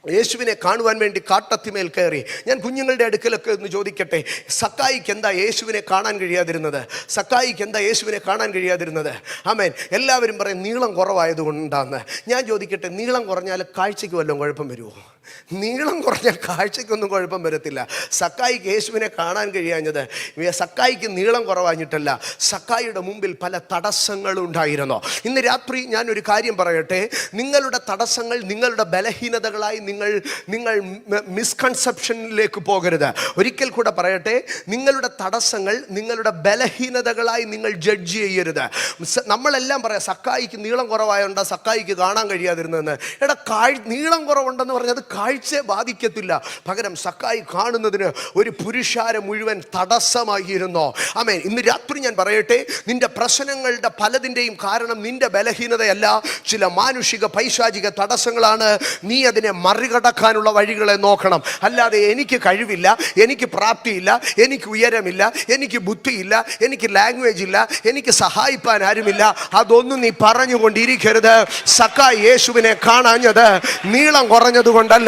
യേശുവിനെ കാണുവാൻ വേണ്ടി കാട്ടത്തിമേൽ കയറി. ഞാൻ കുഞ്ഞുങ്ങളുടെ അടുക്കലൊക്കെ ഒന്ന് ചോദിക്കട്ടെ, സക്കായിക്ക് എന്താ യേശുവിനെ കാണാൻ കഴിയാതിരുന്നത്? സക്കായിക്ക് എന്താ യേശുവിനെ കാണാൻ കഴിയാതിരുന്നത്? ആമേൻ. എല്ലാവരും പറയും നീളം കുറവായതുകൊണ്ടാന്ന്. ഞാൻ ചോദിക്കട്ടെ, നീളം കുറഞ്ഞാൽ കാഴ്ചയ്ക്ക് വല്ലതും കുഴപ്പം വരുമോ? നീളം കുറഞ്ഞാൽ കാഴ്ചയ്ക്കൊന്നും കുഴപ്പം വരത്തില്ല. സക്കായിക്ക് യേശുവിനെ കാണാൻ കഴിയാഞ്ഞത് സക്കായിക്ക് നീളം കുറവാഞ്ഞിട്ടല്ല, സക്കായിയുടെ മുമ്പിൽ പല തടസ്സങ്ങളും ഉണ്ടായിരുന്നു. ഇന്ന് രാത്രി ഞാനൊരു കാര്യം പറയട്ടെ, നിങ്ങളുടെ തടസ്സങ്ങൾ നിങ്ങളുടെ ബലഹീനതകളായി നിങ്ങൾ മിസ്കൺസെപ്ഷനിലേക്ക് പോകരുത്. ഒരിക്കൽ കൂടെ പറയട്ടെ, നിങ്ങളുടെ തടസ്സങ്ങൾ നിങ്ങളുടെ ബലഹീനതകളായി നിങ്ങൾ ജഡ്ജ് ചെയ്യരുത്. നമ്മളെല്ലാം പറയാം സക്കായിക്ക് നീളം കുറവായോണ്ടാ സക്കായിക്ക് കാണാൻ കഴിയാതിരുന്നതെന്ന്. നീളം കുറവുണ്ടെന്ന് പറഞ്ഞത് കാഴ്ചയെ ബാധിക്കത്തില്ല. പകരം സക്കായി കാണുന്നതിന് ഒരു പുരുഷാരം മുഴുവൻ തടസ്സമായിരുന്നു. ആമേൻ. ഇന്ന് രാത്രി ഞാൻ പറയട്ടെ, നിന്റെ പ്രശ്നങ്ങളുടെ പലതിൻ്റെയും കാരണം നിന്റെ ബലഹീനതയല്ല, ചില മാനുഷിക പൈശാചിക തടസ്സങ്ങളാണ്. നീ അതിനെ മറികടക്കാനുള്ള വഴികളെ നോക്കണം. അല്ലാതെ എനിക്ക് കഴിവില്ല, എനിക്ക് പ്രാപ്തിയില്ല, എനിക്ക് ഉയരമില്ല, എനിക്ക് ബുദ്ധിയില്ല, എനിക്ക് ലാംഗ്വേജ് ഇല്ല, എനിക്ക് സഹായിപ്പാൻ ആരുമില്ല, അതൊന്നും നീ പറഞ്ഞുകൊണ്ടിരിക്കരുത്. സക്കായി യേശുവിനെ കാണാഞ്ഞത് നീളം കുറഞ്ഞത് കൊണ്ടല്ല,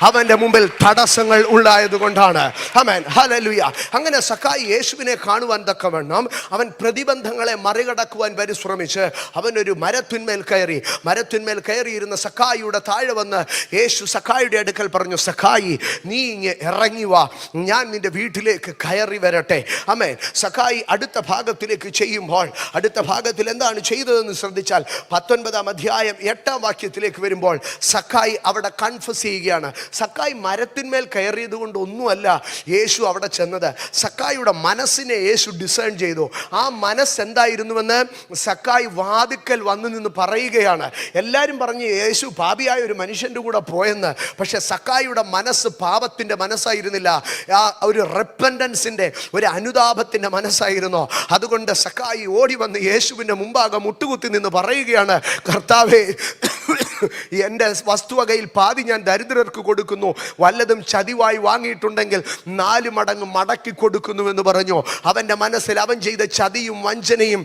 അവന്റെ മുമ്പിൽ തടസ്സങ്ങൾ ഉണ്ടായത് കൊണ്ടാണ്. ആമേൻ. ഹല്ലേലൂയ. അങ്ങനെ സക്കായി യേശുവിനെ കാണുവാൻ തക്കവണ്ണം അവൻ പ്രതിബന്ധങ്ങളെ മറികടക്കുവാൻ പരിശ്രമിച്ച് അവൻ ഒരു മരത്തിന്മേൽ കയറി. മരത്തിന്മേൽ കയറിയിരുന്ന സക്കായിയുടെ താഴെ വന്ന് യേശു സക്കായിയുടെ അടുക്കൽ പറഞ്ഞു, സക്കായി നീ ഇങ്ങ് ഇറങ്ങി വാ, ഞാൻ നിന്റെ വീട്ടിലേക്ക് കയറി വരട്ടെ. ആമേൻ. സക്കായി അടുത്ത ഭാഗത്തിലേക്ക് ചെയ്യുമ്പോൾ, അടുത്ത ഭാഗത്തിൽ എന്താണ് ചെയ്തതെന്ന് ശ്രദ്ധിച്ചാൽ 19-ാം അധ്യായം 8-ാം വാക്യത്തിലേക്ക് വരുമ്പോൾ സക്കായി അവിടെ കൺഫസ് ചെയ്യുകയാണ്. സക്കായി മരത്തിന്മേൽ കയറിയത് കൊണ്ട് ഒന്നുമല്ല യേശു അവിടെ ചെന്നത്. സക്കായിയുടെ മനസ്സിനെ യേശു ഡിസൈൻ ചെയ്തു. ആ മനസ്സ് എന്തായിരുന്നുവെന്ന് സക്കായി വാതിക്കൽ വന്നു നിന്ന് പറയുകയാണ്. എല്ലാവരും പറഞ്ഞു യേശു പാപിയായ ഒരു മനുഷ്യൻ്റെ കൂടെ പോയെന്ന്. പക്ഷെ സക്കായിയുടെ മനസ്സ് പാപത്തിൻ്റെ മനസ്സായിരുന്നില്ല, ആ ഒരു റെപ്പൻഡൻസിൻ്റെ, ഒരു അനുതാപത്തിൻ്റെ മനസ്സായിരുന്നു. അതുകൊണ്ട് സക്കായി ഓടി വന്ന് യേശുവിൻ്റെ മുമ്പാകെ മുട്ടുകുത്തി നിന്ന് പറയുകയാണ്, കർത്താവേ, എൻ്റെ വസ്തുവകയിൽ പാതി ഞാൻ ദരിദ്രർക്ക് കൊടുക്കുന്നു, വല്ലതും ചതിവായി വാങ്ങിയിട്ടുണ്ടെങ്കിൽ 4 മടങ്ങ് മടക്കി കൊടുക്കുന്നുവെന്ന് പറഞ്ഞു. അവൻ്റെ മനസ്സിൽ അവൻ ചെയ്ത ചതിയും വഞ്ചനയും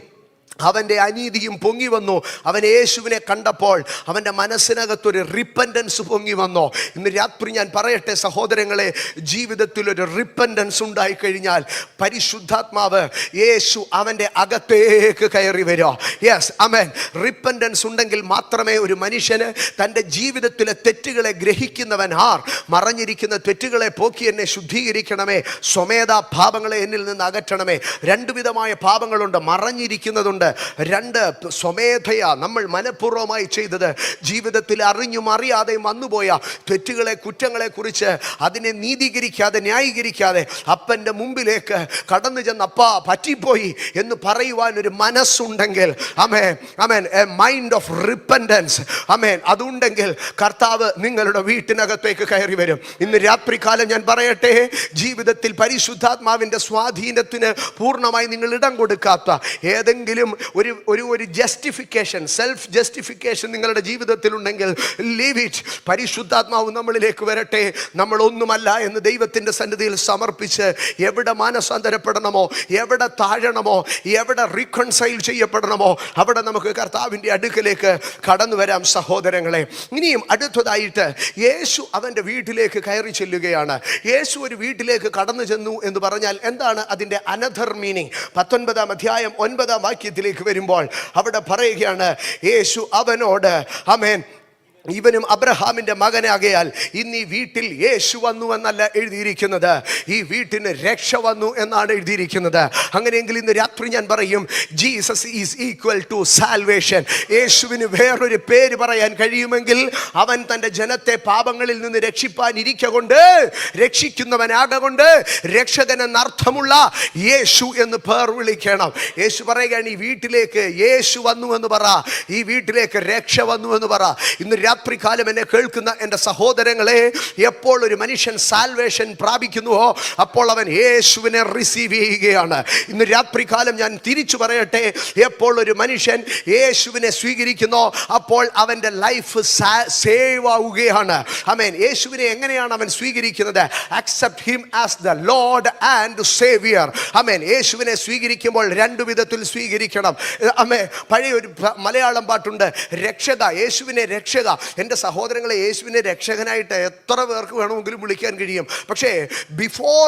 അവൻ്റെ അനീതിയും പൊങ്ങി വന്നു. അവൻ യേശുവിനെ കണ്ടപ്പോൾ അവൻ്റെ മനസ്സിനകത്തൊരു റിപ്പൻറ്റൻസ് പൊങ്ങി വന്നു. ഇന്ന് രാത്രി ഞാൻ പറയട്ടെ സഹോദരങ്ങളെ, ജീവിതത്തിലൊരു റിപ്പൻറ്റൻസ് ഉണ്ടായിക്കഴിഞ്ഞാൽ പരിശുദ്ധാത്മാവ് യേശു അവൻ്റെ അകത്തേക്ക് കയറി വരിക. യെസ്, ആമേൻ. റിപ്പൻറ്റൻസ് ഉണ്ടെങ്കിൽ മാത്രമേ ഒരു മനുഷ്യന് തൻ്റെ ജീവിതത്തിലെ തെറ്റുകളെ ഗ്രഹിക്കുന്നവൻ മറഞ്ഞിരിക്കുന്ന തെറ്റുകളെ പോക്കി എന്നെ ശുദ്ധീകരിക്കണമേ, സ്വമേധാ പാപങ്ങളെ എന്നിൽ നിന്ന് അകറ്റണമേ. രണ്ടു വിധമായ പാപങ്ങളുണ്ട്, മറഞ്ഞിരിക്കുന്നതുണ്ട്. രണ്ട്, സ്വമേധയാ നമ്മൾ മനഃപൂർവ്വമായി ചെയ്തത്, ജീവിതത്തിൽ അറിഞ്ഞും അറിയാതെയും വന്നുപോയ തെറ്റുകളെ, കുറ്റങ്ങളെ കുറിച്ച് അതിനെ നീതീകരിക്കാതെ ന്യായീകരിക്കാതെ അപ്പൻ്റെ മുമ്പിലേക്ക് കടന്നു ചെന്ന് അപ്പാ പറ്റിപ്പോയി എന്ന് പറയുവാൻ ഒരു മനസ്സുണ്ടെങ്കിൽ, ആമേൻ ആമേൻ, എ മൈൻഡ് ഓഫ് റിപ്പൻറ്റൻസ്, ആമേൻ, അതുണ്ടെങ്കിൽ കർത്താവ് നിങ്ങളുടെ വീട്ടിനകത്തേക്ക് കയറി വരും. ഇന്ന് രാത്രികാലം ഞാൻ പറയട്ടെ, ജീവിതത്തിൽ പരിശുദ്ധാത്മാവിൻ്റെ സ്വാധീനത്തിന് പൂർണ്ണമായി നിങ്ങൾ ഇടം കൊടുക്കാത്ത ഏതെങ്കിലും ഒരു ജസ്റ്റിഫിക്കേഷൻ, സെൽഫ് ജസ്റ്റിഫിക്കേഷൻ നിങ്ങളുടെ ജീവിതത്തിലുണ്ടെങ്കിൽ ലീവ് ഇറ്റ്. പരിശുദ്ധാത്മാവ് നമ്മളിലേക്ക് വരട്ടെ. നമ്മളൊന്നുമല്ല എന്ന് ദൈവത്തിൻ്റെ സന്നിധിയിൽ സമർപ്പിച്ച് എവിടെ മാനസാന്തരപ്പെടണമോ, എവിടെ താഴണമോ, എവിടെ റീകൺസൈൽ ചെയ്യപ്പെടണമോ അവിടെ നമുക്ക് കർത്താവിൻ്റെ അടുക്കലേക്ക് കടന്നു വരാം സഹോദരങ്ങളെ. ഇനിയും അടുത്തതായിട്ട് യേശു അവൻ്റെ വീട്ടിലേക്ക് കയറി ചെല്ലുകയാണ്. യേശു ഒരു വീട്ടിലേക്ക് കടന്നു ചെന്നു എന്ന് പറഞ്ഞാൽ എന്താണ് അതിൻ്റെ അനദർ മീനിങ്? 19-ാം അധ്യായം 9-ാം വാക്യത്തിലേക്ക് വരുമ്പോൾ അവിടെ പറയുകയാണ്, യേശു അവനോട്, ആമേൻ, ഇവനും അബ്രഹാമിൻ്റെ മകനാകയാൽ ഇന്ന് ഈ വീട്ടിൽ യേശു വന്നു എന്നല്ല എഴുതിയിരിക്കുന്നത്, ഈ വീട്ടിന് രക്ഷ വന്നു എന്നാണ് എഴുതിയിരിക്കുന്നത്. അങ്ങനെയെങ്കിൽ ഇന്ന് രാത്രി ഞാൻ പറയും, Jesus is equal to salvation. യേശുവിന് വേറൊരു പേര് പറയാൻ കഴിയുമെങ്കിൽ അവൻ തൻ്റെ ജനത്തെ പാപങ്ങളിൽ നിന്ന് രക്ഷിപ്പാൻ ഇരിക്കൊണ്ട്, രക്ഷിക്കുന്നവനാകൊണ്ട്, രക്ഷകൻ എന്നർത്ഥമുള്ള യേശു എന്ന് പേർ വിളിക്കണം. യേശു പറയുകയാണ്, ഈ വീട്ടിലേക്ക് യേശു വന്നു എന്ന് പറ, ഈ വീട്ടിലേക്ക് രക്ഷ വന്നു എന്ന് പറ. ഇന്ന് രാത്രികാലം എന്നെ കേൾക്കുന്ന എൻ്റെ സഹോദരങ്ങളെ, എപ്പോൾ ഒരു മനുഷ്യൻ സാൽവേഷൻ പ്രാപിക്കുന്നുവോ അപ്പോൾ അവൻ യേശുവിനെ റിസീവ് ചെയ്യുകയാണ്. ഇന്ന് രാത്രികാലം ഞാൻ തിരിച്ചു പറയട്ടെ, എപ്പോൾ ഒരു മനുഷ്യൻ യേശുവിനെ സ്വീകരിക്കുന്നോ അപ്പോൾ അവൻ്റെ ലൈഫ് സേവ് ആവുകയാണ്. ആമേൻ. യേശുവിനെ എങ്ങനെയാണ് അവൻ സ്വീകരിക്കുന്നത്? Accept him as the Lord and saviour. ആമേൻ. യേശുവിനെ സ്വീകരിക്കുമ്പോൾ രണ്ടു വിധത്തിൽ സ്വീകരിക്കണം. ആമേൻ. പഴയ ഒരു മലയാളം പാട്ടുണ്ട്, രക്ഷക, യേശുവിനെ രക്ഷക. എൻ്റെ സഹോദരങ്ങളെ, യേശുവിനെ രക്ഷകനായിട്ട് എത്ര പേർക്ക് വേണമെങ്കിലും വിളിക്കാൻ കഴിയും. പക്ഷേ before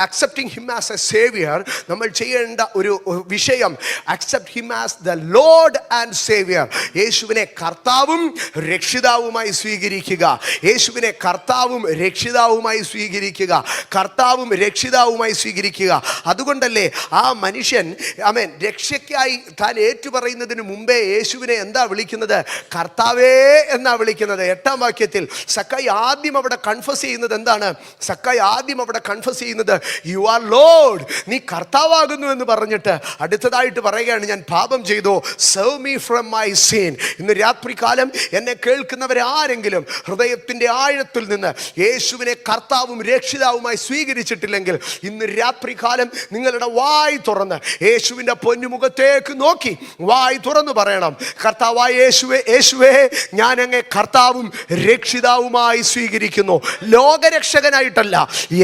accepting him as a saviour നമ്മൾ ചെയ്യേണ്ട ഒരു വിഷയം, accept him as the Lord and saviour. യേശുവിനെ കർത്താവും രക്ഷിതാവുമായി സ്വീകരിക്കുക. യേശുവിനെ കർത്താവും രക്ഷിതാവുമായി സ്വീകരിക്കുക. കർത്താവും രക്ഷിതാവുമായി സ്വീകരിക്കുക. അതുകൊണ്ടല്ലേ ആ മനുഷ്യൻ, ആമേൻ, രക്ഷയ്ക്കായി താൻ ഏറ്റുപറയുന്നതിന് മുമ്പേ യേശുവിനെ എന്താ വിളിക്കുന്നത്? കർത്താവേ എന്നാ വിളിക്കുന്നത്. 8-ാം വാക്യത്തിൽ സക്കായി ആദ്യം അവിടെ കൺഫസ് ചെയ്യുന്നത് എന്താണ്? സക്കായി ആദ്യം അവിടെ കൺഫസ് ചെയ്യുന്നത് യു ആർ ലോർഡ്, നീ കർത്താവാകുന്നു എന്ന് പറഞ്ഞിട്ട് അടുത്തതായിട്ട് പറയുകയാണ്, ഞാൻ പാപം ചെയ്തു, save me from my sin. ഇന്ന് രാത്രികാലം എന്നെ കേൾക്കുന്നവരാരെങ്കിലും ഹൃദയത്തിൻ്റെ ആഴത്തിൽ നിന്ന് യേശുവിനെ കർത്താവും രക്ഷിതാവുമായി സ്വീകരിച്ചിട്ടില്ലെങ്കിൽ ഇന്ന് രാത്രികാലം നിങ്ങളുടെ വായ് തുറന്ന് യേശുവിൻ്റെ പൊന്നുമുഖത്തേക്ക് നോക്കി വായ് തുറന്ന് പറയണം, കർത്താവായ യേശുവേ, യേശുവേ, ഞാൻ അങ്ങേ കർത്താവും രക്ഷിതാവുമായി സ്വീകരിക്കുന്നു. ലോകരക്ഷകനായിട്ടല്ല,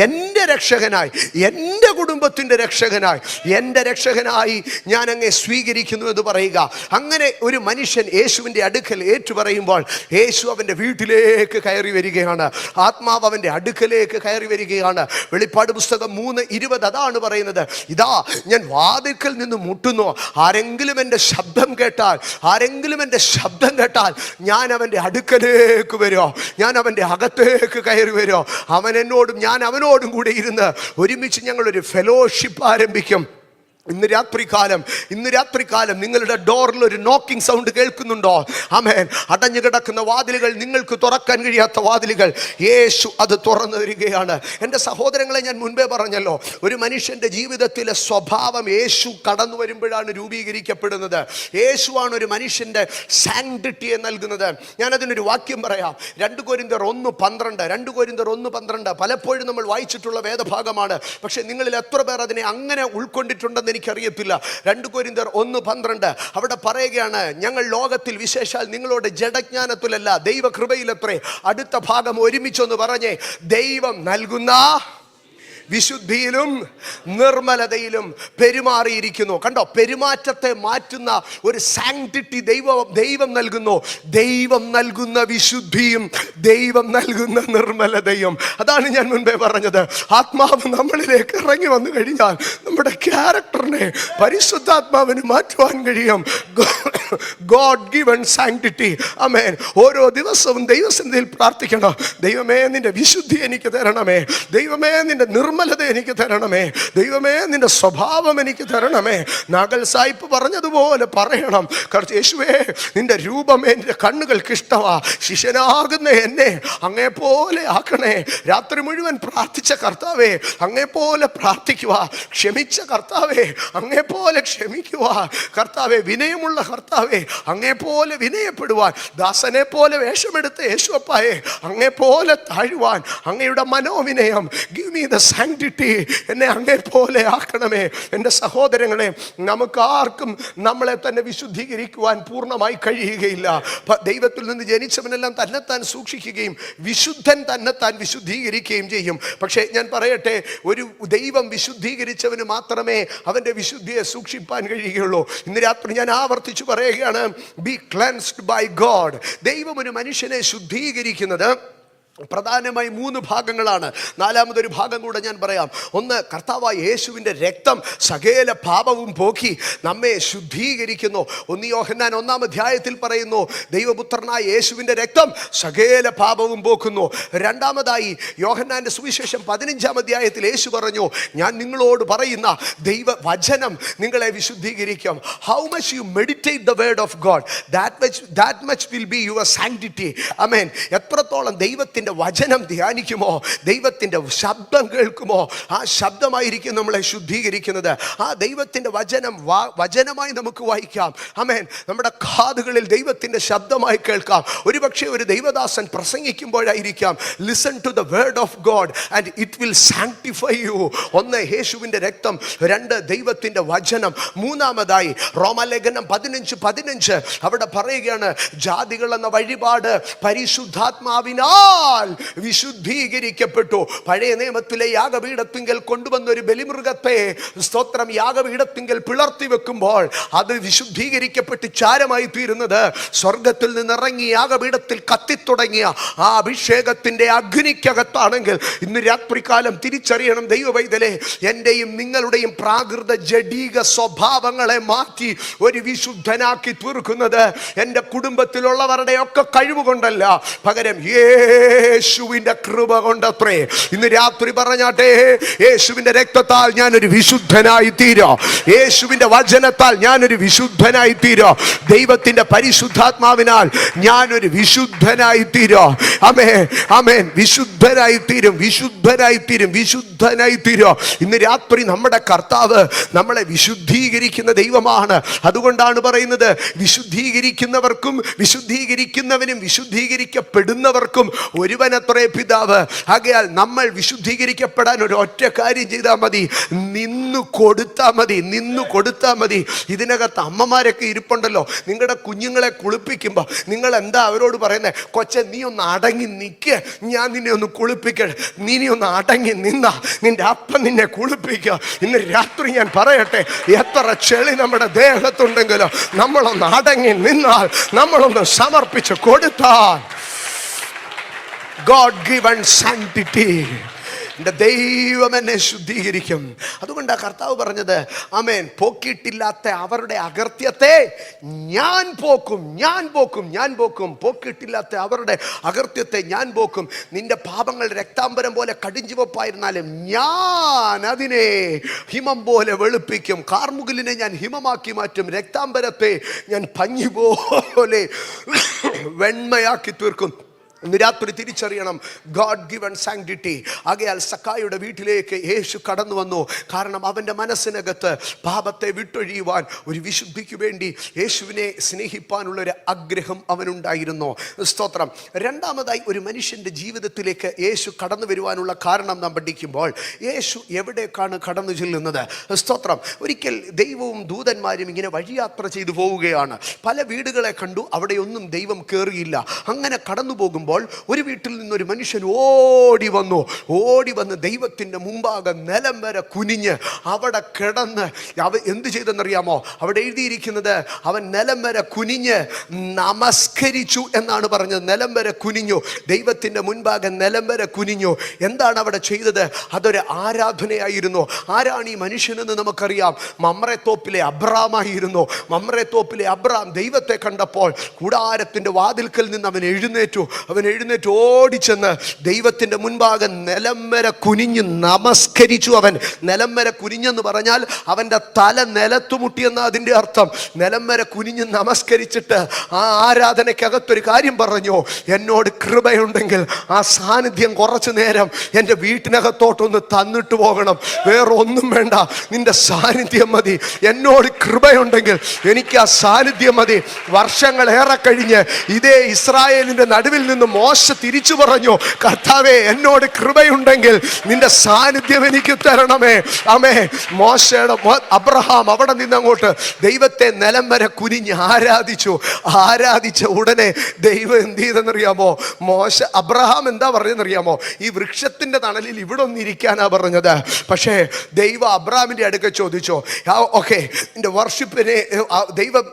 എൻ്റെ രക്ഷകനായി, എൻ്റെ കുടുംബത്തിൻ്റെ രക്ഷകനായി, എൻ്റെ രക്ഷകനായി ഞാൻ അങ്ങേ സ്വീകരിക്കുന്നു എന്ന് പറയുക. അങ്ങനെ ഒരു മനുഷ്യൻ യേശുവിൻ്റെ അടുക്കൽ ഏറ്റുപറയുമ്പോൾ യേശു അവൻ്റെ വീട്ടിലേക്ക് കയറി വരികയാണ്. ആത്മാവ് അവൻ്റെ അടുക്കലേക്ക് കയറി വരികയാണ്. വെളിപ്പാട് പുസ്തകം 3:20 അതാണ് പറയുന്നത്, ഇതാ ഞാൻ വാതിൽക്കൽ നിന്ന് മുട്ടുന്നു, ആരെങ്കിലും എൻ്റെ ശബ്ദം കേട്ടാൽ, ആരെങ്കിലും എൻ്റെ ശബ്ദം കേട്ടാൽ ഞാൻ അവൻ്റെ അടുക്കലേക്ക് വരുമോ, ഞാൻ അവൻ്റെ അകത്തേക്ക് കയറി വരുമോ, അവൻ എന്നോടും ഞാൻ അവനോടും കൂടെ ഇരുന്ന് ഒരുമിച്ച് ഞങ്ങളൊരു ഫെലോഷിപ്പ് ആരംഭിക്കും. ഇന്ന് രാത്രികാലം നിങ്ങളുടെ ഡോറിൽ ഒരു നോക്കിംഗ് സൗണ്ട് കേൾക്കുന്നുണ്ടോ? ആമേൻ. അടഞ്ഞു കിടക്കുന്ന വാതിലുകൾ, നിങ്ങൾക്ക് തുറക്കാൻ കഴിയാത്ത വാതിലുകൾ യേശു അത് തുറന്നു തരികയാണ്. എൻ്റെ സഹോദരങ്ങളെ, ഞാൻ മുൻപേ പറഞ്ഞല്ലോ, ഒരു മനുഷ്യൻ്റെ ജീവിതത്തിലെ സ്വഭാവം യേശു കടന്നു വരുമ്പോഴാണ് രൂപീകരിക്കപ്പെടുന്നത്. യേശുവാണ് ഒരു മനുഷ്യൻ്റെ സാങ്ക്ടിറ്റിയെ നൽകുന്നത്. ഞാനതിനൊരു വാക്യം പറയാം. 2 കൊരിന്ത്യർ 1:12 പലപ്പോഴും നമ്മൾ വായിച്ചിട്ടുള്ള വേദഭാഗമാണ്. പക്ഷെ നിങ്ങളിൽ എത്ര പേർ അതിനെ അങ്ങനെ ഉൾക്കൊണ്ടിട്ടുണ്ടെന്ന് എനിക്കറിയത്തില്ല. 2 കൊരിന്ത്യർ 1:12 അവിടെ പറയുകയാണ്, ഞങ്ങൾ ലോകത്തിൽ വിശേഷാൽ നിങ്ങളോട് ജഡജ്ഞാനത്തിലല്ല ദൈവകൃപയിലത്രേ. അടുത്ത ഭാഗം ഒരുമിച്ചൊന്ന് പറഞ്ഞേ, ദൈവം നൽകുന്ന വിശുദ്ധിയിലും നിർമ്മലതയിലും പെരുമാറിയിരിക്കുന്നു. കണ്ടോ, പെരുമാറ്റത്തെ മാറ്റുന്ന ഒരു സാങ്ക്ടിറ്റി ദൈവം നൽകുന്നു. ദൈവം നൽകുന്ന വിശുദ്ധിയും ദൈവം നൽകുന്ന നിർമ്മലതയും. അതാണ് ഞാൻ മുൻപേ പറഞ്ഞത്. ആത്മാവ് നമ്മളിലേക്ക് ഇറങ്ങി വന്നു കഴിഞ്ഞാൽ നമ്മുടെ ക്യാരക്ടറിനെ പരിശുദ്ധാത്മാവിന് മാറ്റുവാൻ കഴിയും. God given sanctity. ആമേൻ. ഓരോ ദിവസവും ദൈവസന്നിധിയിൽ പ്രാർത്ഥിക്കണം. ദൈവമേ, നിന്റെ വിശുദ്ധി എനിക്ക് തരണമേ. ദൈവമേ, നിന്റെ നിർമ്മലത എനിക്ക് തരണമേ. ദൈവമേ, നിന്റെ സ്വഭാവം എനിക്ക് തരണമേ. നാഗൽ സായിപ്പ് പറഞ്ഞതുപോലെ പറയണം. യേശുവേ, നിന്റെ രൂപമേ എൻ്റെ കണ്ണുകൾക്ക് ഇഷ്ടമാ. ശിഷ്യനാകുന്ന എന്നെ അങ്ങേപോലെ ആക്കണേ. രാത്രി മുഴുവൻ പ്രാർത്ഥിച്ച കർത്താവേ, അങ്ങേപോലെ പ്രാർത്ഥിക്കുക. ക്ഷമിച്ച കർത്താവേ, അങ്ങേപോലെ ക്ഷമിക്കുക. കർത്താവേ, വിനയമുള്ള കർത്താവേ, അങ്ങേപോലെ വിനയപ്പെടുവാൻ. ദാസനെ പോലെ വേഷമെടുത്ത യേശുവപ്പായെ, അങ്ങേപോലെ താഴുവാൻ. അങ്ങയുടെ മനോവിനയം, ഗിവ് മീ ദ സാങ്ക്ടിറ്റി. എന്നെ അങ്ങേപോലെ ആക്കണമേ. എൻ്റെ സഹോദരങ്ങളെ, നമുക്ക് ആർക്കും നമ്മളെ തന്നെ വിശുദ്ധീകരിക്കുവാൻ പൂർണ്ണമായി കഴിയുകയില്ല. ദൈവത്തിൽ നിന്ന് ജനിച്ചവനെല്ലാം തന്നെത്താൻ സൂക്ഷിക്കുകയും വിശുദ്ധൻ തന്നെത്താൻ വിശുദ്ധീകരിക്കുകയും ചെയ്യും. പക്ഷേ ഞാൻ പറയട്ടെ, ഒരു ദൈവം വിശുദ്ധീകരിച്ചവന് മാത്രമേ അവൻ്റെ വിശുദ്ധിയെ സൂക്ഷിപ്പാൻ കഴിയുകയുള്ളൂ. ഇന്ന് രാത്രി ഞാൻ ആവർത്തിച്ചു പറയുകയാണ്, ബി ക്ലെൻസ്ഡ് ബൈ ഗോഡ്. ദൈവം ഒരു മനുഷ്യനെ ശുദ്ധീകരിക്കുന്നത് പ്രധാനമായി 3 ഭാഗങ്ങളാണ്. 4മതൊരു ഭാഗം കൂടെ ഞാൻ പറയാം. ഒന്ന്, കർത്താവായ യേശുവിൻ്റെ രക്തം സകല പാപവും പോക്കി നമ്മെ ശുദ്ധീകരിക്കുന്നു. 1 യോഹന്നാൻ 1-ാം അധ്യായത്തിൽ പറയുന്നു, ദൈവപുത്രനായ യേശുവിൻ്റെ രക്തം സകല പാപവും പോക്കുന്നു. 2-മതായി യോഹന്നാൻ്റെ സുവിശേഷം 15-ാം അധ്യായത്തിൽ യേശു പറഞ്ഞു, ഞാൻ നിങ്ങളോട് പറയുന്ന ദൈവവചനം നിങ്ങളെ വിശുദ്ധീകരിക്കും. How much you meditate the word of God, that much will be your sanctity. ആമേൻ. എത്രത്തോളം ദൈവത്തിൻ്റെ വചനം ധ്യാനിക്കുമോ, ദൈവത്തിൻ്റെ ശബ്ദം കേൾക്കുമോ, ആ ശബ്ദമായിരിക്കും നമ്മളെ ശുദ്ധീകരിക്കുന്നത്. ആ ദൈവത്തിൻ്റെ വചനമായി നമുക്ക് വായിക്കാം. ആമേൻ. നമ്മുടെ കാതുകളിൽ ദൈവത്തിൻ്റെ ശബ്ദമായി കേൾക്കാം. ഒരുപക്ഷെ ഒരു ദൈവദാസൻ പ്രസംഗിക്കുമ്പോഴായിരിക്കാം. Listen to the word of God and it will sanctify you. 1, യേശുവിൻ്റെ രക്തം. 2, ദൈവത്തിൻ്റെ വചനം. 3-മതായി റോമാലേഖനം 15:15 അവിടെ പറയുകയാണ്, ജാതികൾ എന്ന വഴിപാട് പരിശുദ്ധാത്മാവിനാൽ വിശുദ്ധീകരിക്കപ്പെട്ടു. പഴയ നിയമത്തിലെ യാഗപീഠത്തിങ്കൽ കൊണ്ടുവന്ന ഒരു ബലിമൃഗത്തെ, സ്തോത്രം, യാഗപീഠത്തിങ്കൽ പിളർത്തി വെക്കുമ്പോൾ അത് വിശുദ്ധീകരിക്കപ്പെട്ട് ചാരമായി തീരുന്നത് സ്വർഗത്തിൽ നിന്നിറങ്ങി യാഗപീഠത്തിൽ കത്തിത്തുടങ്ങിയ ആ അഭിഷേകത്തിന്റെ അഗ്നിക്കകത്താണെങ്കിൽ ഇന്ന് രാത്രികാലം തിരിച്ചറിയണം ദൈവവൈതലേ, എന്റെയും നിങ്ങളുടെയും പ്രാകൃത ജഡീക സ്വഭാവങ്ങളെ മാറ്റി ഒരു വിശുദ്ധനാക്കി തീർക്കുന്നത് എൻ്റെ കുടുംബത്തിലുള്ളവരുടെ ഒക്കെ കഴിവുകൊണ്ടല്ല, പകരം യേശുവിന്റെ കൃപ കൊണ്ടത്രേ. ഇന്ന് രാത്രി പറഞ്ഞാട്ടെ, യേശുവിന്റെ രക്തത്താൽ ഞാനൊരു വിശുദ്ധനായി തീരാ. യേശുവിന്റെ വചനത്താൽ ഞാനൊരു വിശുദ്ധനായി തീരാ. ദൈവത്തിന്റെ പരിശുദ്ധാത്മാവിനാൽ ഞാനൊരു വിശുദ്ധനായി തീരാ. ആമേൻ, ആമേൻ. വിശുദ്ധനായി തീരും, വിശുദ്ധനായി തീരും, വിശുദ്ധനായി തീരാ. ഇന്ന് രാത്രി നമ്മുടെ കർത്താവ് നമ്മളെ വിശുദ്ധീകരിക്കുന്ന ദൈവമാണ്. അതുകൊണ്ടാണ് പറയുന്നത്, വിശുദ്ധീകരിക്കുന്നവർക്കും വിശുദ്ധീകരിക്കുന്നവനും വിശുദ്ധീകരിക്കപ്പെടുന്നവർക്കും ഒരുവനത്രേ പിതാവ്. ആകയാൽ നമ്മൾ വിശുദ്ധീകരിക്കപ്പെടാൻ ഒരു ഒറ്റ കാര്യം ചെയ്താൽ മതി, നിന്നു കൊടുത്താൽ മതി, നിന്നു കൊടുത്താൽ മതി. ഇതിനകത്ത് അമ്മമാരൊക്കെ ഇരിപ്പുണ്ടല്ലോ, നിങ്ങളുടെ കുഞ്ഞുങ്ങളെ കുളിപ്പിക്കുമ്പോൾ നിങ്ങൾ എന്താ അവരോട് പറയുന്നത്? കൊച്ചെ, നീ ഒന്ന് അടങ്ങി നിൽക്കുക, ഞാൻ നിന്നെ ഒന്ന് കുളിപ്പിക്ക. നീ ഒന്ന് അടങ്ങി നിന്നാ നിന്റെ അപ്പൻ നിന്നെ കുളിപ്പിക്കുക. ഇന്ന് രാത്രി ഞാൻ പറയട്ടെ, എത്ര ചെളി നമ്മുടെ ദേഹത്തുണ്ടെങ്കിലോ നമ്മളൊന്ന് അടങ്ങി നിന്നാൽ, നമ്മളൊന്ന് സമർപ്പിച്ച് കൊടുത്താൽ, God given sanctity, എൻ്റെ ദൈവം എന്നെ ശുദ്ധീകരിക്കും. അതുകൊണ്ടാണ് കർത്താവ് പറഞ്ഞത്, ആമേൻ, പോക്കിയിട്ടില്ലാത്ത അവരുടെ അകൃത്യത്തെ ഞാൻ പോക്കും, ഞാൻ പോക്കും, ഞാൻ പോക്കും. പോക്കിയിട്ടില്ലാത്ത അവരുടെ അകൃത്യത്തെ ഞാൻ പോക്കും. നിന്റെ പാപങ്ങൾ രക്താംബരം പോലെ കടിഞ്ചുവപ്പായിരുന്നാലും ഞാൻ അതിനെ ഹിമം പോലെ വെളുപ്പിക്കും. കാർമുകിലിനെ ഞാൻ ഹിമമാക്കി മാറ്റും, രക്താംബരത്തെ ഞാൻ പഞ്ഞി പോലെ വെണ്മയാക്കി തീർക്കും. ഇന്ന് രാത്രി തിരിച്ചറിയണം, ഗോഡ് ഗിവൺ സാങ്ക്ടിറ്റി. ആകയാൽ സക്കായിയുടെ വീട്ടിലേക്ക് യേശു കടന്നു വന്നു. കാരണം അവൻ്റെ മനസ്സിനകത്ത് പാപത്തെ വിട്ടൊഴിയുവാൻ, ഒരു വിശുദ്ധിക്ക് വേണ്ടി യേശുവിനെ സ്നേഹിപ്പാനുള്ളൊരു ആഗ്രഹം അവനുണ്ടായിരുന്നു. സ്തോത്രം. 2-മതായി, ഒരു മനുഷ്യൻ്റെ ജീവിതത്തിലേക്ക് യേശു കടന്നു വരുവാനുള്ള കാരണം നാം പഠിക്കുമ്പോൾ, യേശു എവിടേക്കാണ് കടന്നു ചെല്ലുന്നത്? സ്തോത്രം. ഒരിക്കൽ ദൈവവും ദൂതന്മാരും ഇങ്ങനെ വഴിയാത്ര ചെയ്തു പോവുകയാണ്. പല വീടുകളെ കണ്ടു, അവിടെയൊന്നും ദൈവം കയറിയില്ല. അങ്ങനെ കടന്നു പോകുമ്പോൾ പോകുമ്പോൾ ഒരു വീട്ടിൽ നിന്നൊരു മനുഷ്യൻ ഓടി വന്ന് ദൈവത്തിൻ്റെ മുമ്പാകെ നിലം വരെ കുനിഞ്ഞ് അവിടെ കിടന്ന് എന്ത് ചെയ്തെന്നറിയാമോ? അവിടെ എഴുതിയിരിക്കുന്നത് അവൻ നിലം വരെ കുനിഞ്ഞ് നമസ്കരിച്ചു എന്നാണ് പറഞ്ഞത്. നിലം വരെ കുനിഞ്ഞു, ദൈവത്തിൻ്റെ മുൻപാകെ നിലം വരെ കുനിഞ്ഞു. എന്താണ് അവിടെ ചെയ്തത്? അതൊരു ആരാധനയായിരുന്നു. ആരാണ് ഈ മനുഷ്യനെന്ന് നമുക്കറിയാം. മമ്രേത്തോപ്പിലെ അബ്രാമായിരുന്നു. മമ്രേത്തോപ്പിലെ അബ്രാം ദൈവത്തെ കണ്ടപ്പോൾ കൂടാരത്തിൻ്റെ വാതിൽക്കൽ നിന്ന് അവൻ എഴുന്നേറ്റ് ഓടിച്ചെന്ന് ദൈവത്തിൻ്റെ മുൻപാകെ നിലം വരെ കുനിഞ്ഞ് നമസ്കരിച്ചു. അവൻ നിലം വരെ കുനിഞ്ഞെന്ന് പറഞ്ഞാൽ അവൻ്റെ തല നിലത്തുമുട്ടിയെന്ന അതിൻ്റെ അർത്ഥം. നിലം വരെ കുനിഞ്ഞ് നമസ്കരിച്ചിട്ട് ആ ആരാധനയ്ക്കകത്തൊരു കാര്യം പറഞ്ഞു: എന്നോട് കൃപയുണ്ടെങ്കിൽ ആ സാന്നിധ്യം കുറച്ചു നേരം എൻ്റെ വീട്ടിനകത്തോട്ടൊന്ന് തന്നിട്ട് പോകണം. വേറൊന്നും വേണ്ട, നിന്റെ സാന്നിധ്യം മതി. എന്നോട് കൃപയുണ്ടെങ്കിൽ എനിക്ക് ആ സാന്നിധ്യം മതി. വർഷങ്ങളേറെ കഴിഞ്ഞ് ഇതേ ഇസ്രായേലിൻ്റെ നടുവിൽ നിന്ന് മോശ തിരിച്ചു പറഞ്ഞു: കർത്താവേ, എന്നോട് കൃപയുണ്ടെങ്കിൽ നിന്റെ സാന്നിധ്യം എനിക്ക് തരണമേ. ആമേ. അബ്രഹാം അവിടെ നിന്നങ്ങോട്ട് ദൈവത്തെ നിലം വരെ കുനിഞ്ഞ് ആരാധിച്ച ഉടനെ ദൈവം എന്ത് ചെയ്തെന്നറിയാമോ? അബ്രഹാം എന്താ പറഞ്ഞെന്നറിയാമോ? ഈ വൃക്ഷത്തിന്റെ തണലിൽ ഇവിടെ ഒന്ന് ഇരിക്കാനാ പറഞ്ഞത്. പക്ഷേ ദൈവം അബ്രഹാമിന്റെ അടുക്ക ചോദിച്ചോ, ഓക്കെ, നിന്റെ വർഷിപ്പിനെ ദൈവം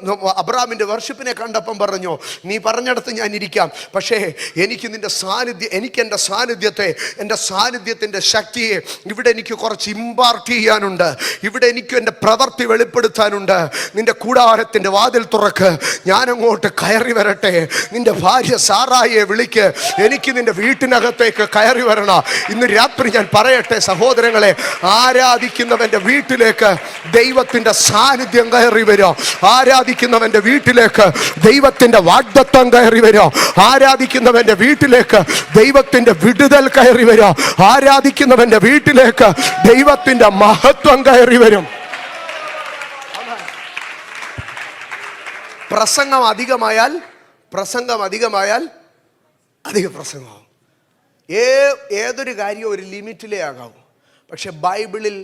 അബ്രഹാമിന്റെ വർഷിപ്പിനെ കണ്ടപ്പം പറഞ്ഞു: നീ പറഞ്ഞിടത്ത് ഞാൻ ഇരിക്കാം, പക്ഷേ എനിക്ക് നിന്റെ സാന്നിധ്യം, എനിക്ക് എൻ്റെ സാന്നിധ്യത്തെ, എൻ്റെ സാന്നിധ്യത്തിൻ്റെ ശക്തിയെ ഇവിടെ എനിക്ക് കുറച്ച് ഇമ്പാർട്ട് ചെയ്യാനുണ്ട്. ഇവിടെ എനിക്ക് എൻ്റെ പ്രവൃത്തി വെളിപ്പെടുത്താനുണ്ട്. നിന്റെ കൂടാരത്തിൻ്റെ വാതിൽ തുറക്ക്, ഞാനങ്ങോട്ട് കയറി വരട്ടെ. നിന്റെ ഭാര്യ സാറായെ വിളിക്ക്, എനിക്ക് നിന്റെ വീട്ടിനകത്തേക്ക് കയറി വരണം. ഇന്ന് രാത്രി ഞാൻ പറയട്ടെ സഹോദരങ്ങളെ, ആരാധിക്കുന്നവൻ്റെ വീട്ടിലേക്ക് ദൈവത്തിൻ്റെ സാന്നിധ്യം കയറി വരും. ആരാധിക്കുന്നവൻ്റെ വീട്ടിലേക്ക് ദൈവത്തിൻ്റെ വാഗ്ദത്തം കയറി വരും. ആരാധിക്കുന്നവൻ്റെ വീട്ടിലേക്ക് ദൈവത്തിൻ്റെ വിടുതൽ കയറി വരും. ആരാധിക്കുന്നവൻ്റെ വീട്ടിലേക്ക് ദൈവത്തിൻ്റെ മഹത്വം കയറി വരും. പ്രസംഗം അധികമായാൽ അധിക പ്രസംഗമാവും. ഏതൊരു കാര്യവും ഒരു ലിമിറ്റിലേ ആകാവൂ. പക്ഷെ ബൈബിളിൽ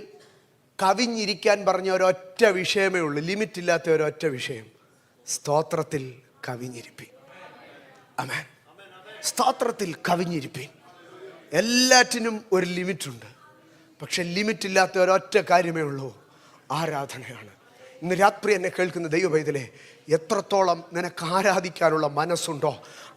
കവിഞ്ഞിരിക്കാൻ പറഞ്ഞ ഒരൊറ്റ വിഷയമേ ഉള്ളൂ, ലിമിറ്റില്ലാത്ത ഒരൊറ്റ വിഷയം: സ്തോത്രത്തിൽ കവിഞ്ഞിരിപ്പിൻ. ആമേൻ. സ്തോത്രത്തിൽ കവിഞ്ഞിരിപ്പിൻ. എല്ലാറ്റിനും ഒരു ലിമിറ്റുണ്ട്. പക്ഷെ ലിമിറ്റില്ലാത്ത ഒരൊറ്റ കാര്യമേ ഉള്ളൂ, ആരാധനയാണ്. ഇന്ന് രാത്രി എന്നെ കേൾക്കുന്ന ദൈവപൈതലേ, എത്രത്തോളം നിനക്ക് ആരാധിക്കാനുള്ള മനസ്സുണ്ടോ,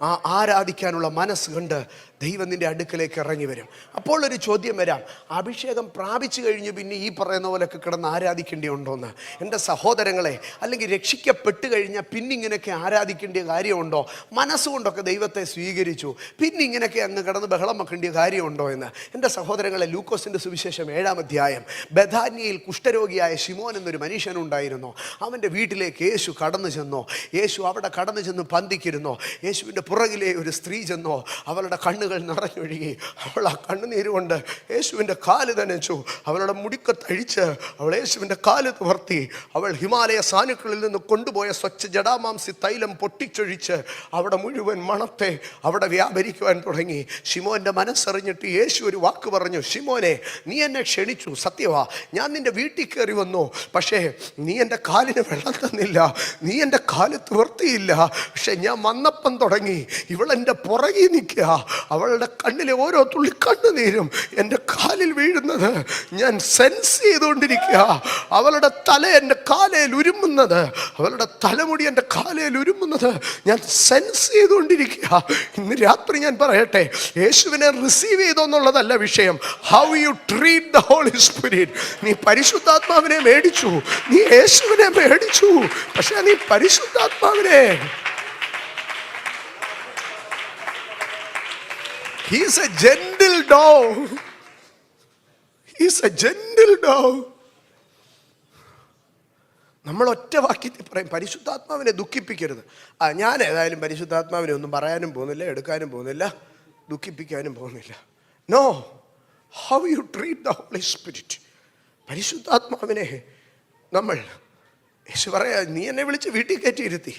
ആ ആരാധിക്കാനുള്ള മനസ്സ് കണ്ട് ദൈവം നിൻ്റെ അടുക്കലേക്ക് ഇറങ്ങി വരും. അപ്പോൾ ഒരു ചോദ്യം വരാം: അഭിഷേകം പ്രാപിച്ചു കഴിഞ്ഞ് പിന്നെ ഈ പറയുന്ന പോലെയൊക്കെ കിടന്ന് ആരാധിക്കേണ്ടി ഉണ്ടോയെന്ന്. എൻ്റെ സഹോദരങ്ങളെ, അല്ലെങ്കിൽ രക്ഷിക്കപ്പെട്ട് കഴിഞ്ഞാൽ പിന്നെ ഇങ്ങനെയൊക്കെ ആരാധിക്കേണ്ട കാര്യമുണ്ടോ? മനസ്സുകൊണ്ടൊക്കെ ദൈവത്തെ സ്വീകരിച്ചു, പിന്നെ ഇങ്ങനെയൊക്കെ അങ്ങ് കിടന്ന് ബഹളം വെക്കേണ്ട കാര്യമുണ്ടോ എന്ന്. എൻ്റെ സഹോദരങ്ങളെ, ലൂക്കോസിൻ്റെ സുവിശേഷം 7-ാം അധ്യായം, ബഥാന്യയിൽ കുഷ്ഠരോഗിയായ ശിമോൻ എന്നൊരു മനുഷ്യനുണ്ടായിരുന്നു. അവൻ്റെ വീട്ടിലേക്ക് യേശു കടന്നു ചെന്നോ. യേശു അവിടെ കടന്നു ചെന്ന് പന്തിക്കിരുന്നോ. യേശുവിൻ്റെ പുറകിലെ ഒരു സ്ത്രീ ചെന്നോ. അവളുടെ കണ്ണുകൾ നിറഞ്ഞൊഴുകി. അവൾ ആ കണ്ണുനീര് കൊണ്ട് യേശുവിൻ്റെ കാല് നനച്ചു. അവളുടെ മുടിക്കത്തഴിച്ച് അവൾ യേശുവിൻ്റെ കാല് തുവർത്തി. അവൾ ഹിമാലയ സാനുക്കളിൽ നിന്ന് കൊണ്ടുപോയ സ്വച്ഛ ജടാമാംസി തൈലം പൊട്ടിച്ചൊഴിച്ച് അവിടെ മുഴുവൻ മണത്തെ അവിടെ വ്യാപരിക്കുവാൻ തുടങ്ങി. ശിമോൻ്റെ മനസ്സറിഞ്ഞിട്ട് യേശു ഒരു വാക്ക് പറഞ്ഞു: ശിമോനെ, നീ എന്നെ ക്ഷണിച്ചു, സത്യവാ, ഞാൻ നിൻ്റെ വീട്ടിൽ കയറി വന്നു. പക്ഷേ നീ എൻ്റെ കാലിന് വെള്ളം തന്നില്ല, നീ എൻ്റെ കാല് തുവർത്തിയില്ല. പക്ഷെ ഞാൻ വന്നപ്പം തുടങ്ങി ഇവളെൻ്റെ പുറകെ നിൽക്കുക. അവളുടെ കണ്ണിലെ ഓരോ തുള്ളി കണ്ണുനീരും എൻ്റെ കാലിൽ വീഴുന്നത് ഞാൻ സെൻസ് ചെയ്തുകൊണ്ടിരിക്കുക. അവളുടെ തല എൻ്റെ കാലയിൽ ഉരുമുന്നത്, അവളുടെ തലമുടി എൻ്റെ കാലയിൽ ഉരുമുന്നത് ഞാൻ സെൻസ് ചെയ്തുകൊണ്ടിരിക്കുക. ഇന്ന് രാത്രി ഞാൻ പറയട്ടെ, യേശുവിനെ റിസീവ് ചെയ്തോന്നുള്ളതല്ല വിഷയം. How you treat the Holy Spirit. നീ പരിശുദ്ധാത്മാവിനെ മേടിച്ചു, നീ യേശുവിനെ മേടിച്ചു, പക്ഷെ നീ പരിശുദ്ധാത്മാവിനെ, He's a gentle dove. He's a gentle dove. നമ്മൾ ഒറ്റ വാക്യത്തിൽ പറയും, പരിശുദ്ധാത്മാവിനെ ദുഃഖിപ്പിക്കരുത്. ഞാൻ ഏതായാലും പരിശുദ്ധാത്മാവിനെ ഒന്നും പറയാനും പോകുന്നില്ല, എടുക്കാനും പോകുന്നില്ല, ദുഃഖിപ്പിക്കാനും പോകുന്നില്ല. No, how you treat the Holy Spirit. പരിശുദ്ധാത്മാവിനെ നമ്മൾ, യേശു പറയാ, നീ എന്നെ വിളിച്ച് വീട്ടിൽ കയറ്റിയിരുത്തി,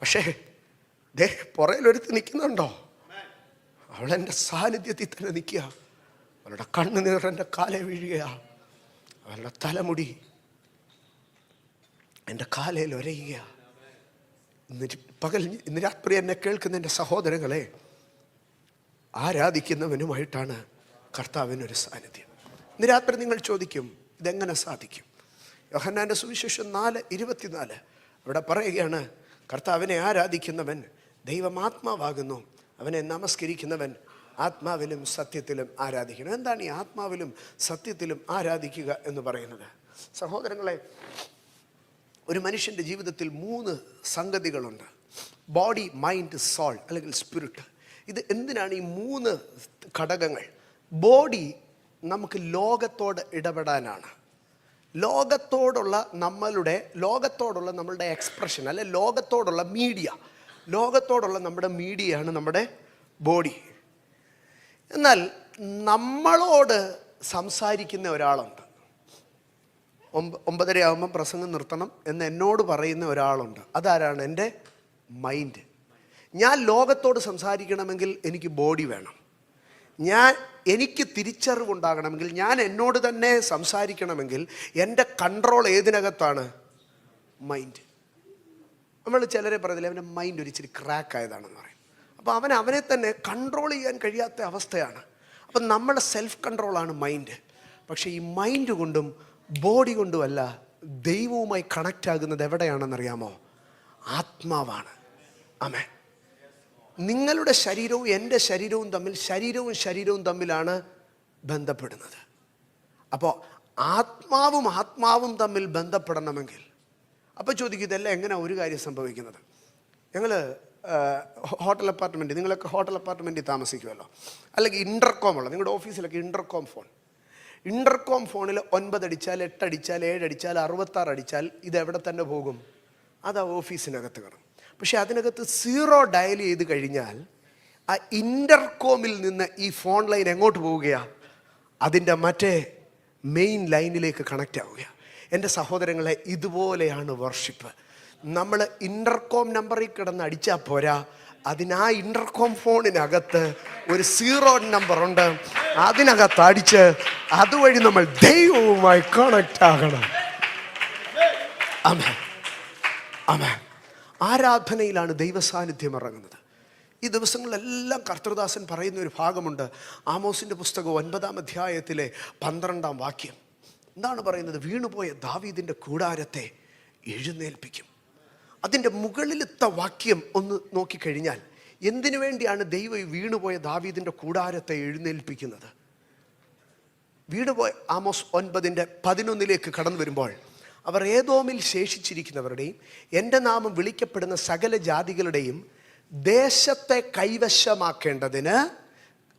പക്ഷേ പുറയിലൊരുത്ത് നിൽക്കുന്നുണ്ടോ? അവളെൻ്റെ സാന്നിധ്യത്തിൽ തന്നെ നിൽക്കുക. അവളുടെ കണ്ണുനീർ എൻ്റെ കാലെ വീഴുക. അവളുടെ തലമുടി എൻ്റെ കാലയിൽ ഒരയുക. ഇന്ന് രാത്രി എന്നെ കേൾക്കുന്ന എൻ്റെ സഹോദരങ്ങളെ, ആരാധിക്കുന്നവനുമായിട്ടാണ് കർത്താവിനൊരു സാന്നിധ്യം. ഇന്ന് രാത്രി നിങ്ങൾ ചോദിക്കും, ഇതെങ്ങനെ സാധിക്കും? യോഹന്നാൻ്റെ സുവിശേഷം 4:24 അവിടെ പറയുകയാണ്, കർത്താവിനെ ആരാധിക്കുന്നവൻ ദൈവമാത്മാവാകുന്നു, അവനെ നമസ്കരിക്കുന്നവൻ ആത്മാവിലും സത്യത്തിലും ആരാധിക്കണം. എന്താണ് ഈ ആത്മാവിലും സത്യത്തിലും ആരാധിക്കുക എന്ന് പറയുന്നത്? സഹോദരങ്ങളെ, ഒരു മനുഷ്യൻ്റെ ജീവിതത്തിൽ 3 സംഗതികളുണ്ട്: ബോഡി, മൈൻഡ്, സോൾ അല്ലെങ്കിൽ സ്പിരിറ്റ്. ഇത് എന്തിനാണ് ഈ 3 ഘടകങ്ങൾ? ബോഡി നമുക്ക് ലോകത്തോട് ഇടപെടാനാണ്. ലോകത്തോടുള്ള നമ്മളുടെ എക്സ്പ്രഷൻ, അല്ലെ ലോകത്തോടുള്ള നമ്മുടെ മീഡിയയാണ് നമ്മുടെ ബോഡി. എന്നാൽ നമ്മളോട് സംസാരിക്കുന്ന ഒരാളുണ്ട്. 9:30 ആകുമ്പം പ്രസംഗം നിർത്തണം എന്ന് എന്നോട് പറയുന്ന ഒരാളുണ്ട്. അതാരാണ്? എൻ്റെ മൈൻഡ്. ഞാൻ ലോകത്തോട് സംസാരിക്കണമെങ്കിൽ എനിക്ക് ബോഡി വേണം. എനിക്ക് തിരിച്ചറിവുണ്ടാകണമെങ്കിൽ, ഞാൻ എന്നോട് തന്നെ സംസാരിക്കണമെങ്കിൽ എൻ്റെ കൺട്രോൾ ഏതിനകത്താണ്? മൈൻഡ്. നമ്മൾ ചിലരെ പറയില്ല, അവൻ്റെ മൈൻഡ് ഒരിച്ചിരി ക്രാക്ക് ആയതാണെന്ന് പറയും. അപ്പോൾ അവനെ തന്നെ കൺട്രോൾ ചെയ്യാൻ കഴിയാത്ത അവസ്ഥയാണ്. അപ്പം നമ്മുടെ സെൽഫ് കൺട്രോളാണ് മൈൻഡ്. പക്ഷേ ഈ മൈൻഡ് കൊണ്ടും ബോഡി കൊണ്ടുമല്ല ദൈവവുമായി കണക്റ്റ് ആകുന്നത് എവിടെയാണെന്നറിയാമോ? ആത്മാവാണ്. ആമേൻ. നിങ്ങളുടെ ശരീരവും എൻ്റെ ശരീരവും തമ്മിലാണ് ബന്ധപ്പെടുന്നത്. അപ്പോൾ ആത്മാവും തമ്മിൽ ബന്ധപ്പെടണമെങ്കിൽ, അപ്പോൾ ചോദിക്കും, ഇതെല്ലാം എങ്ങനെ ഒരു കാര്യം സംഭവിക്കുന്നത്? ഞങ്ങൾ ഹോട്ടൽ അപ്പാർട്ട്മെൻറ്റ്, നിങ്ങളൊക്കെ ഹോട്ടൽ അപ്പാർട്ട്മെൻറ്റിൽ താമസിക്കുമല്ലോ, അല്ലെങ്കിൽ ഇൻ്റർകോം ഉള്ള നിങ്ങളുടെ ഓഫീസിലൊക്കെ ഇൻ്റർകോം ഫോണിൽ 9 അടിച്ചാൽ 8 അടിച്ചാൽ 7 അടിച്ചാൽ 66 അടിച്ചാൽ ഇതെവിടെ തന്നെ പോകും? അത് ആ ഓഫീസിനകത്ത് കയറും. പക്ഷെ അതിനകത്ത് 0 ഡയൽ ചെയ്ത് കഴിഞ്ഞാൽ ആ ഇൻ്റർകോമിൽ നിന്ന് ഈ ഫോൺ ലൈൻ എങ്ങോട്ട് പോവുകയാണ്? അതിൻ്റെ മറ്റേ മെയിൻ ലൈനിലേക്ക് കണക്റ്റ് ആവുക. എൻ്റെ സഹോദരങ്ങളെ, ഇതുപോലെയാണ് വർഷിപ്പ്. നമ്മൾ ഇൻ്റർകോം നമ്പറിൽ കിടന്ന് അടിച്ചാൽ പോരാ, അതിനാ ഇൻ്റർകോം ഫോണിനകത്ത് ഒരു 0 നമ്പറുണ്ട്. അതിനകത്ത് അടിച്ച് അതുവഴി നമ്മൾ ദൈവവുമായി കണക്റ്റ് ആകണം. ആമേൻ, ആമേൻ. ആരാധനയിലാണ് ദൈവസാന്നിധ്യം ഇറങ്ങുന്നത്. ഈ ദിവസങ്ങളിലെല്ലാം കർത്തൃദാസൻ പറയുന്ന ഒരു ഭാഗമുണ്ട്. ആമോസിൻ്റെ പുസ്തകം 9-ാം അധ്യായത്തിലെ 12-ാം വാക്യം എന്താണ് പറയുന്നത്? വീണുപോയ ദാവീദിൻ്റെ കൂടാരത്തെ എഴുന്നേൽപ്പിക്കും. അതിൻ്റെ മുകളിലത്തെ വാക്യം ഒന്ന് നോക്കിക്കഴിഞ്ഞാൽ, എന്തിനു വേണ്ടിയാണ് ദൈവം ഈ വീണുപോയ ദാവീദിൻ്റെ കൂടാരത്തെ എഴുന്നേൽപ്പിക്കുന്നത്? വീണുപോയ ആമോസ് 9:11 കടന്നു വരുമ്പോൾ, അവർ ഏദോമിൽ ശേഷിച്ചിരിക്കുന്നവരുടെയും എൻ്റെ നാമം വിളിക്കപ്പെടുന്ന സകല ജാതികളുടെയും ദേശത്തെ കൈവശമാക്കേണ്ടതിന്,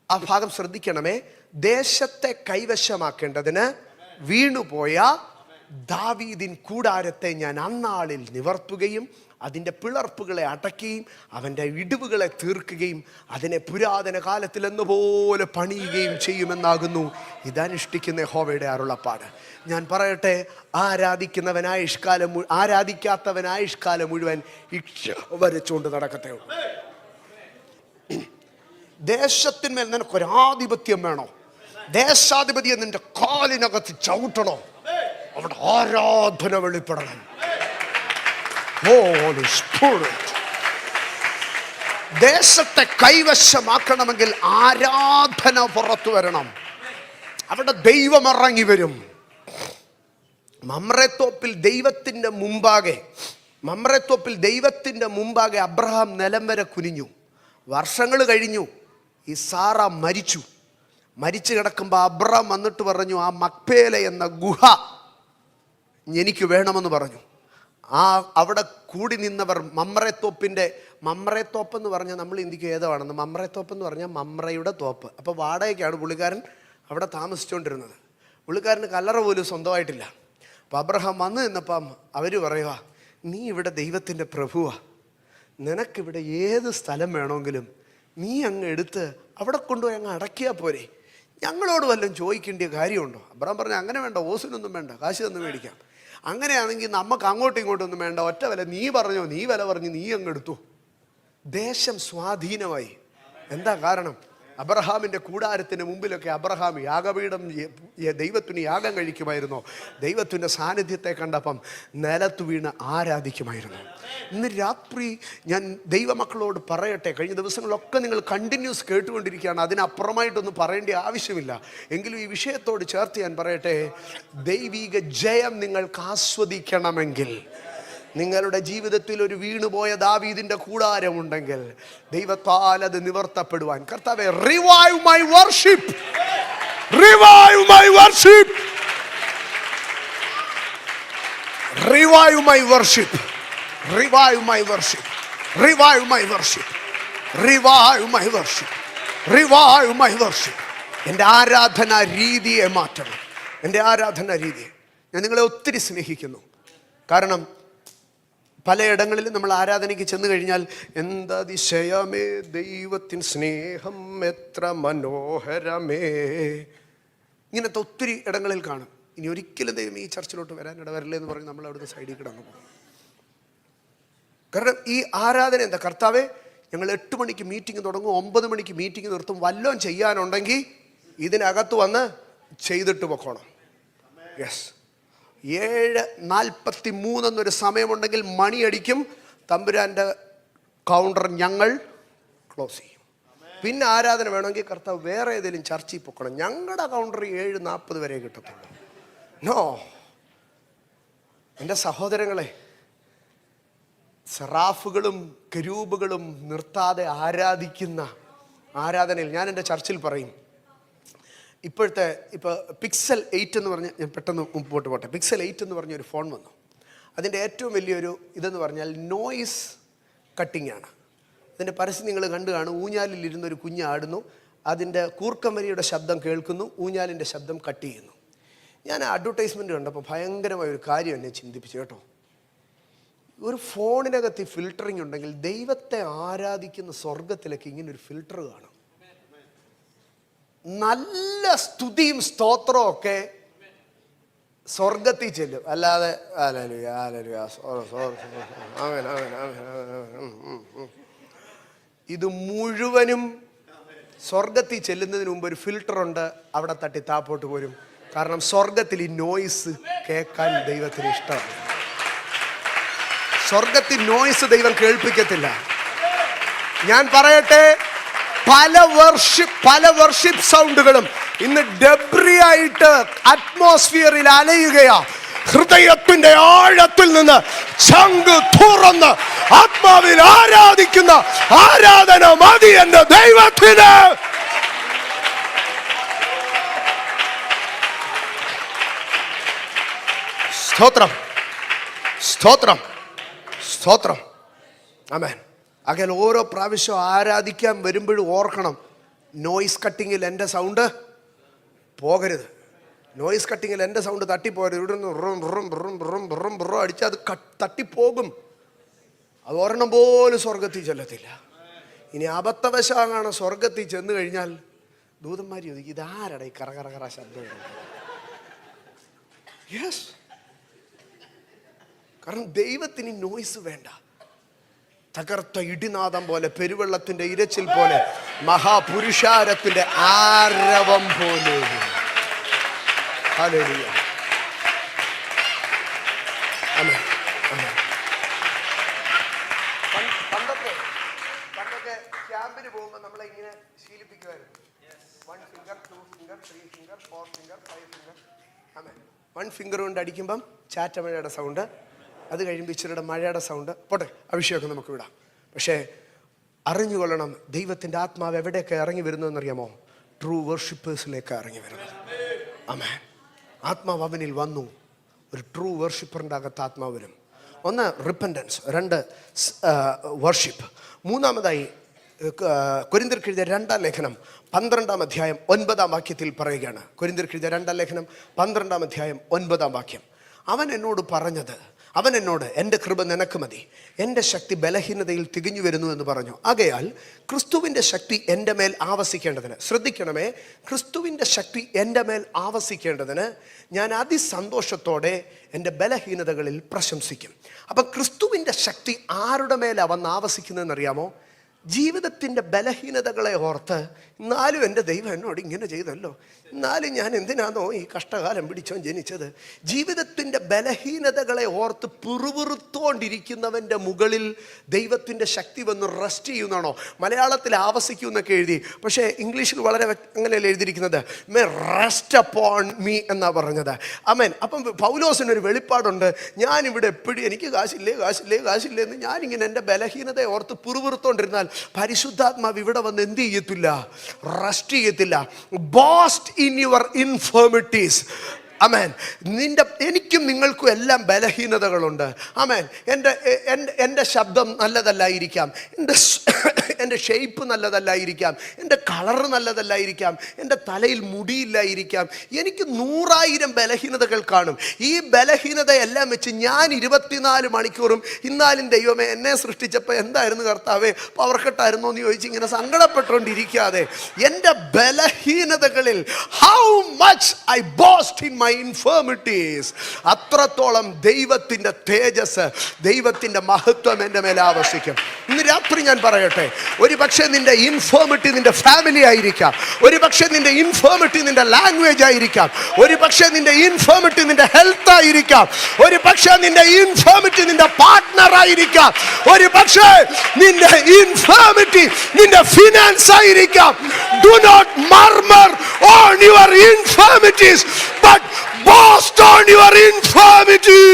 ആ ഭാഗം ശ്രദ്ധിക്കണമേ, ദേശത്തെ കൈവശമാക്കേണ്ടതിന് വീണുപോയ ദാവീദിൻ കൂടാരത്തെ ഞാൻ അന്നാളിൽ നിവർത്തുകയും അതിൻ്റെ പിളർപ്പുകളെ അടയ്ക്കുകയും അവൻ്റെ ഇടിവുകളെ തീർക്കുകയും അതിനെ പുരാതന കാലത്തിലെന്നപോലെ പണിയുകയും ചെയ്യുമെന്നാകുന്നു ഇതനുഷ്ഠിക്കുന്ന യഹോവയുടെ അരുളപ്പാട്. ഞാൻ പറയട്ടെ, ആരാധിക്കാത്തവനായുഷ്കാലം മുഴുവൻ ഇക്ഷ വരച്ചുകൊണ്ട് നടക്കത്തേ ഉള്ളൂ. ദേശത്തിന്മേൽ നിനക്കൊരാധിപത്യം വേണോ? ദേശാധിപതിയെ നിന്റെ കാലിനകത്ത് ചവിട്ടണോ? അവിടെ ആരാധന വെളിപ്പെടണം. Holy Spirit. ദേശത്തെ കൈവശമാക്കണമെങ്കിൽ ആരാധന പുറത്തു വരണം. അവിടെ ദൈവം ഇറങ്ങി വരും. മമ്രേത്തോപ്പിൽ ദൈവത്തിൻ്റെ മുമ്പാകെ അബ്രഹാം നിലം വരെ കുനിഞ്ഞു. വർഷങ്ങൾ കഴിഞ്ഞു. ഈ സാറ മരിച്ചു കിടക്കുമ്പോൾ അബ്രഹാം വന്നിട്ട് പറഞ്ഞു, ആ മക്പേല എന്ന ഗുഹ എനിക്ക് വേണമെന്ന് പറഞ്ഞു. അവിടെ കൂടി നിന്നവർ മമ്രേത്തോപ്പ് എന്ന് പറഞ്ഞാൽ നമ്മൾ ഇന്ത്യക്ക് ഏതാണെന്ന്, മമ്രേത്തോപ്പ് എന്ന് പറഞ്ഞാൽ മമ്രയുടെ തോപ്പ്. അപ്പോൾ വാടകയ്ക്കാണ് പുള്ളിക്കാരൻ അവിടെ താമസിച്ചുകൊണ്ടിരുന്നത്. പുള്ളിക്കാരന് കല്ലറ പോലും സ്വന്തമായിട്ടില്ല. അപ്പോൾ അബ്രഹാം വന്നു നിന്നപ്പം അവർ പറയുക, നീ ഇവിടെ ദൈവത്തിൻ്റെ പ്രഭുവാ, നിനക്കിവിടെ ഏത് സ്ഥലം വേണമെങ്കിലും നീ അങ്ങ് എടുത്ത് അവിടെ കൊണ്ടുപോയി അങ്ങ് അടക്കിയാൽ പോരെ, ഞങ്ങളോട് വല്ലതും ചോദിക്കേണ്ട കാര്യമുണ്ടോ? അബ്രഹാം പറഞ്ഞു, അങ്ങനെ വേണ്ട, ഓസിനൊന്നും വേണ്ട, കാശ് തന്നു മേടിക്കാം. അങ്ങനെയാണെങ്കിൽ നമുക്ക് അങ്ങോട്ടും ഇങ്ങോട്ടൊന്നും വേണ്ട, ഒറ്റ വില, നീ വില പറഞ്ഞ് നീ അങ്ങ് എടുത്തു. ദേശം സ്വാധീനമായി. എന്താ കാരണം? അബ്രഹാമിൻ്റെ കൂടാരത്തിന് മുമ്പിലൊക്കെ അബ്രഹാം യാഗപീഠം ദൈവത്തിന് യാഗം കഴിക്കുമായിരുന്നു. ദൈവത്തിൻ്റെ സാന്നിധ്യത്തെ കണ്ടപ്പം നിലത്ത് വീണ് ആരാധിക്കുമായിരുന്നു. ഇന്ന് രാത്രി ഞാൻ ദൈവമക്കളോട് പറയട്ടെ, കഴിഞ്ഞ ദിവസങ്ങളിലൊക്കെ നിങ്ങൾ കണ്ടിന്യൂസ് കേട്ടുകൊണ്ടിരിക്കുകയാണ്, അതിനപ്പുറമായിട്ടൊന്നും പറയേണ്ട ആവശ്യമില്ല. എങ്കിലും ഈ വിഷയത്തോട് ചേർത്ത് ഞാൻ പറയട്ടെ, ദൈവിക ജയം നിങ്ങൾക്ക് ആസ്വദിക്കണമെങ്കിൽ, നിങ്ങളുടെ ജീവിതത്തിൽ ഒരു വീണുപോയ ദാവീദിന്റെ കൂടാരമുണ്ടെങ്കിൽ ദൈവത്താൽ അത് നിവർത്തപ്പെടുവാൻ, കർത്താവേ revive my worship, revive my worship, revive my worship, revive my worship, revive my worship, revive my worship, revive my worship. എൻ്റെ ആരാധനാ രീതിയെ മാറ്റണം, എൻ്റെ ആരാധനാ രീതിയെ. ഞാൻ നിങ്ങളെ ഒത്തിരി സ്നേഹിക്കുന്നു. കാരണം പലയിടങ്ങളിലും നമ്മൾ ആരാധനയ്ക്ക് ചെന്ന് കഴിഞ്ഞാൽ എന്തതിശയമേ ദൈവത്തിൻ സ്നേഹം എത്ര മനോഹരമേ, ഇങ്ങനത്തെ ഒത്തിരി ഇടങ്ങളിൽ കാണും. ഇനി ഒരിക്കലും ദൈവം ഈ ചർച്ചിലോട്ട് വരാൻ ഇടവരില്ലേ എന്ന് പറഞ്ഞ് നമ്മൾ അവിടുന്ന് സൈഡിൽ കിടന്നു പോകും. കാരണം ഈ ആരാധന എന്താ, കർത്താവേ ഞങ്ങൾ 8 മണിക്ക് മീറ്റിംഗ് തുടങ്ങും, 9 മണിക്ക് മീറ്റിംഗ് നിർത്തും, വല്ലതും ചെയ്യാനുണ്ടെങ്കിൽ ഇതിനകത്ത് വന്ന് ചെയ്തിട്ട് പൊക്കോണം. യെസ്, 7:43 എന്നൊരു സമയമുണ്ടെങ്കിൽ മണിയടിക്കും, തമ്പുരാൻ്റെ കൗണ്ടർ ഞങ്ങൾ ക്ലോസ് ചെയ്യും. പിന്നെ ആരാധന വേണമെങ്കിൽ കർത്താവ് വേറെ ഏതെങ്കിലും ചർച്ചിൽ പൊക്കണം, ഞങ്ങളുടെ കൗണ്ടർ 7:40 വരെ കിട്ടത്തുള്ളൂ. നോ, എൻ്റെ സഹോദരങ്ങളെ, സെറാഫുകളും കെരൂബുകളും നിർത്താതെ ആരാധിക്കുന്ന ആരാധനയിൽ ഞാൻ എൻ്റെ ചർച്ചിൽ പറയും, ഇപ്പോൾ പിക്സൽ 8 എന്ന് പറഞ്ഞ്, ഞാൻ പെട്ടെന്ന് മുമ്പോട്ട് പോട്ടെ, പിക്സൽ 8 എന്ന് പറഞ്ഞൊരു ഫോൺ വന്നു. അതിൻ്റെ ഏറ്റവും വലിയൊരു ഇതെന്ന് പറഞ്ഞാൽ നോയിസ് കട്ടിംഗ് ആണ്. അതിൻ്റെ പരസ്യം നിങ്ങൾ കണ്ടു കാണും. ഊഞ്ഞാലിലിരുന്നൊരു കുഞ്ഞ് ആടുന്നു, അതിൻ്റെ കൂർക്കമരിയുടെ ശബ്ദം കേൾക്കുന്നു, ഊഞ്ഞാലിൻ്റെ ശബ്ദം കട്ട് ചെയ്യുന്നു. ഞാൻ അഡ്വർടൈസ്മെൻറ്റ് കണ്ടപ്പോൾ ഭയങ്കരമായ ഒരു കാര്യം എന്നെ ചിന്തിപ്പിച്ചു കേട്ടോ. ഒരു ഫോണിനകത്ത് ഈ ഫിൽറ്ററിങ് ഉണ്ടെങ്കിൽ ദൈവത്തെ ആരാധിക്കുന്ന സ്വർഗത്തിലേക്ക് ഇങ്ങനൊരു ഫിൽറ്റർ കാണും. നല്ല സ്തുതിയും സ്തോത്രവും ഒക്കെ സ്വർഗത്തിൽ ചെല്ലും, അല്ലാതെ ഇത് മുഴുവനും സ്വർഗത്തിൽ ചെല്ലുന്നതിന് മുമ്പ് ഒരു ഫിൽറ്റർ ഉണ്ട്, അവിടെ തട്ടി താപ്പോട്ട് പോരും. കാരണം സ്വർഗത്തിൽ ഈ നോയ്സ് കേൾക്കാൻ ദൈവത്തിന് ഇഷ്ടമാണ്. സ്വർഗത്തിൽ നോയ്സ് ദൈവം കേൾപ്പിക്കത്തില്ല. ഞാൻ പറയട്ടെ, പല വർഷിപ്പ് സൗണ്ടുകളും ഇന്ന് ഡെബ്രി ആയിട്ട് അറ്റ്മോസ്ഫിയറിൽ അലയുകയാ. ഹൃദയത്തിന്റെ ആഴത്തിൽ നിന്ന് ചങ്ക് തുറന്ന് ആത്മാവിൽ ആരാധിക്കുന്ന ആരാധന മതി എന്റെ ദൈവത്തിന്. സ്തോത്രം, സ്തോത്രം, സ്തോത്രം. ആമേൻ. അങ്ങനെ ഓരോ പ്രാവശ്യം ആരാധിക്കാൻ വരുമ്പോഴും ഓർക്കണം, നോയിസ് കട്ടിങ്ങിൽ എൻ്റെ സൗണ്ട് പോകരുത്. നോയിസ് കട്ടിങ്ങിൽ എൻ്റെ സൗണ്ട് തട്ടിപ്പോകരുത്. ഇവിടെ നിന്ന് അടിച്ചാൽ അത് തട്ടിപ്പോകും. അത് ഒരെണ്ണം പോലും സ്വർഗത്തിൽ ചെല്ലത്തില്ല. ഇനി അബദ്ധവശാണ് സ്വർഗത്തിൽ ചെന്ന് കഴിഞ്ഞാൽ ദൂതന്മാർ ചോദിക്കും, ഇതാരടാ ഈ കറകറ ശബ്ദം? യെസ്, കാരണം ദൈവത്തിന് നോയ്സ് വേണ്ട. തകർത്ത ഇടിനാദം പോലെ, പെരുവെള്ളത്തിന്റെ ഇരച്ചിൽ പോലെ, മഹാപുരുഷാരത്തിന്റെ ആരവം പോലെ. ഹല്ലേലൂയ. ആമേൻ, ആമേൻ. പണ്ടൊക്കെ ക്യാമ്പിന് പോകുമ്പോൾ നമ്മളെ ഇങ്ങനെ ശീലിപ്പിക്കുമായിരുന്നു. 1 finger, 2 finger, 3 finger, 4 finger, 5 finger. ആമേൻ. 1 ഫിംഗർ കൊണ്ട് അടിക്കുമ്പം ചാറ്റമഴയുടെ സൗണ്ട്, അത് കഴിയുമ്പോൾ ഇച്ചിരിയുടെ മഴയുടെ സൗണ്ട്. പോട്ടെ, അഭിഷേകം നമുക്ക് വിടാം. പക്ഷേ അറിഞ്ഞുകൊള്ളണം, ദൈവത്തിൻ്റെ ആത്മാവ് എവിടെയൊക്കെ ഇറങ്ങി വരുന്നതെന്നറിയാമോ? ട്രൂ വർഷിപ്പേഴ്സിലേക്ക് ഇറങ്ങി വരുന്നത്. ആമേൻ. ആത്മാവ് അവനിൽ വന്നു. ഒരു ട്രൂ വർഷിപ്പറിൻ്റെ അകത്ത് ആത്മാവ് വരും. 1 റിപ്പൻറ്റൻസ്, 2 വർഷിപ്പ്. മൂന്നാമതായി കൊരിന്ത്യർക്ക് എഴുതിയ 2-ാം ലേഖനം 12-ാം അധ്യായം 9-ാം വാക്യത്തിൽ പറയുകയാണ്. കൊരിന്ത്യർക്ക് എഴുതിയ 2-ാം ലേഖനം 12-ാം അധ്യായം 9-ാം വാക്യം. അവൻ എന്നോട് എൻ്റെ കൃപ നിനക്ക് മതി, എൻ്റെ ശക്തി ബലഹീനതയിൽ തികഞ്ഞു വരുന്നു എന്ന് പറഞ്ഞു. ആകയാൽ ക്രിസ്തുവിൻ്റെ ശക്തി എൻ്റെ മേൽ ആവസിക്കേണ്ടതിന്, ശ്രദ്ധിക്കണമേ, ക്രിസ്തുവിൻ്റെ ശക്തി എൻ്റെ മേൽ ആവസിക്കേണ്ടതിന് ഞാൻ അതിസന്തോഷത്തോടെ എൻ്റെ ബലഹീനതകളിൽ പ്രശംസിക്കും. അപ്പം ക്രിസ്തുവിൻ്റെ ശക്തി ആരുടെ മേലാണ് വന്ന് ആവസിക്കുന്നതെന്നറിയാമോ? ജീവിതത്തിൻ്റെ ബലഹീനതകളെ ഓർത്ത് എന്നാലും എൻ്റെ ദൈവം എന്നോട് ഇങ്ങനെ ചെയ്തല്ലോ, എന്നാലും ഞാൻ എന്തിനാണോ ഈ കഷ്ടകാലം പിടിച്ചോൻ ജനിച്ചത്. ജീവിതത്തിൻ്റെ ബലഹീനതകളെ ഓർത്ത് പിറുപിറുത്തോണ്ടിരിക്കുന്നവൻ്റെ മുകളിൽ ദൈവത്തിൻ്റെ ശക്തി വന്ന് റെസ്റ്റ് ചെയ്യുന്നതാണോ? മലയാളത്തിൽ ആവസിക്കൂ എന്നൊക്കെ എഴുതി, പക്ഷേ ഇംഗ്ലീഷിൽ വളരെ അങ്ങനെയല്ല എഴുതിയിരിക്കുന്നത്. മേ റെസ്റ്റ് അപ്പോൺ മീ എന്നാണ് പറഞ്ഞത്. ആമേൻ. അപ്പം പൗലോസിനൊരു വെളിപ്പാടുണ്ട്. ഞാനിവിടെ എപ്പോഴും എനിക്ക് കാശില്ലേ എന്ന് ഞാനിങ്ങനെ എൻ്റെ ബലഹീനതയെ ഓർത്ത് പിറുപിറുത്തോണ്ടിരുന്നാൽ പരിശുദ്ധാത്മാവ് ഇവിടെ വന്ന് എന്ത് ചെയ്യത്തില്ല? റെസ്റ്റ് ചെയ്യത്തില്ല. Boast in your infirmities. ആമേൻ. എനിക്കും നിങ്ങൾക്കും എല്ലാം ബലഹീനതകളുണ്ട്. ആമേൻ. എൻ്റെ ശബ്ദം നല്ലതല്ലായിരിക്കാം, എൻ്റെ ഷേപ്പ് നല്ലതല്ലായിരിക്കാം, എൻ്റെ കളറ് നല്ലതല്ലായിരിക്കാം, എൻ്റെ തലയിൽ മുടിയില്ലായിരിക്കാം, എനിക്ക് 100,000 ബലഹീനതകൾ കാണും. ഈ ബലഹീനതയെല്ലാം വെച്ച് ഞാൻ 24 മണിക്കൂറും ഇന്നാലും ദൈവമേ എന്നെ സൃഷ്ടിച്ചപ്പോൾ എന്തായിരുന്നു കർത്താവേ പവർ കട്ടായിരുന്നോ എന്ന് ചോദിച്ച് ഇങ്ങനെ സങ്കടപ്പെട്ടുകൊണ്ടിരിക്കാതെ എൻ്റെ ബലഹീനതകളിൽ how much I boast in my infirmities, അത്രത്തോളം ദൈവത്തിൻ്റെ തേജസ്, ദൈവത്തിൻ്റെ മഹത്വം എൻ്റെ മേലെ ആവസിക്കും. ഇന്ന് രാത്രി ഞാൻ പറയട്ടെ, ഒരു പക്ഷേ നിന്റെ ഇൻഫോമിറ്റി നിന്റെ ഫാമിലി ആയിരിക്കാം, ഒരു പക്ഷേ നിന്റെ ഇൻഫോമിറ്റി നിന്റെ ലാംഗ്വേജ് ആയിരിക്കാം, ഒരു പക്ഷേ നിന്റെ ഇൻഫോമിറ്റി നിന്റെ ഹെൽത്ത് ആയിരിക്കാം, ഒരു പക്ഷേ നിന്റെ ഇൻഫോമിറ്റി നിന്റെ പാർട്ട്ണർ ആയിരിക്കാം, ഒരു പക്ഷേ നിന്റെ ഇൻഫോമിറ്റി നിന്റെ ഫിനാൻസ് ആയിരിക്കാം. Do not murmur on your infirmities but boast on your infirmity.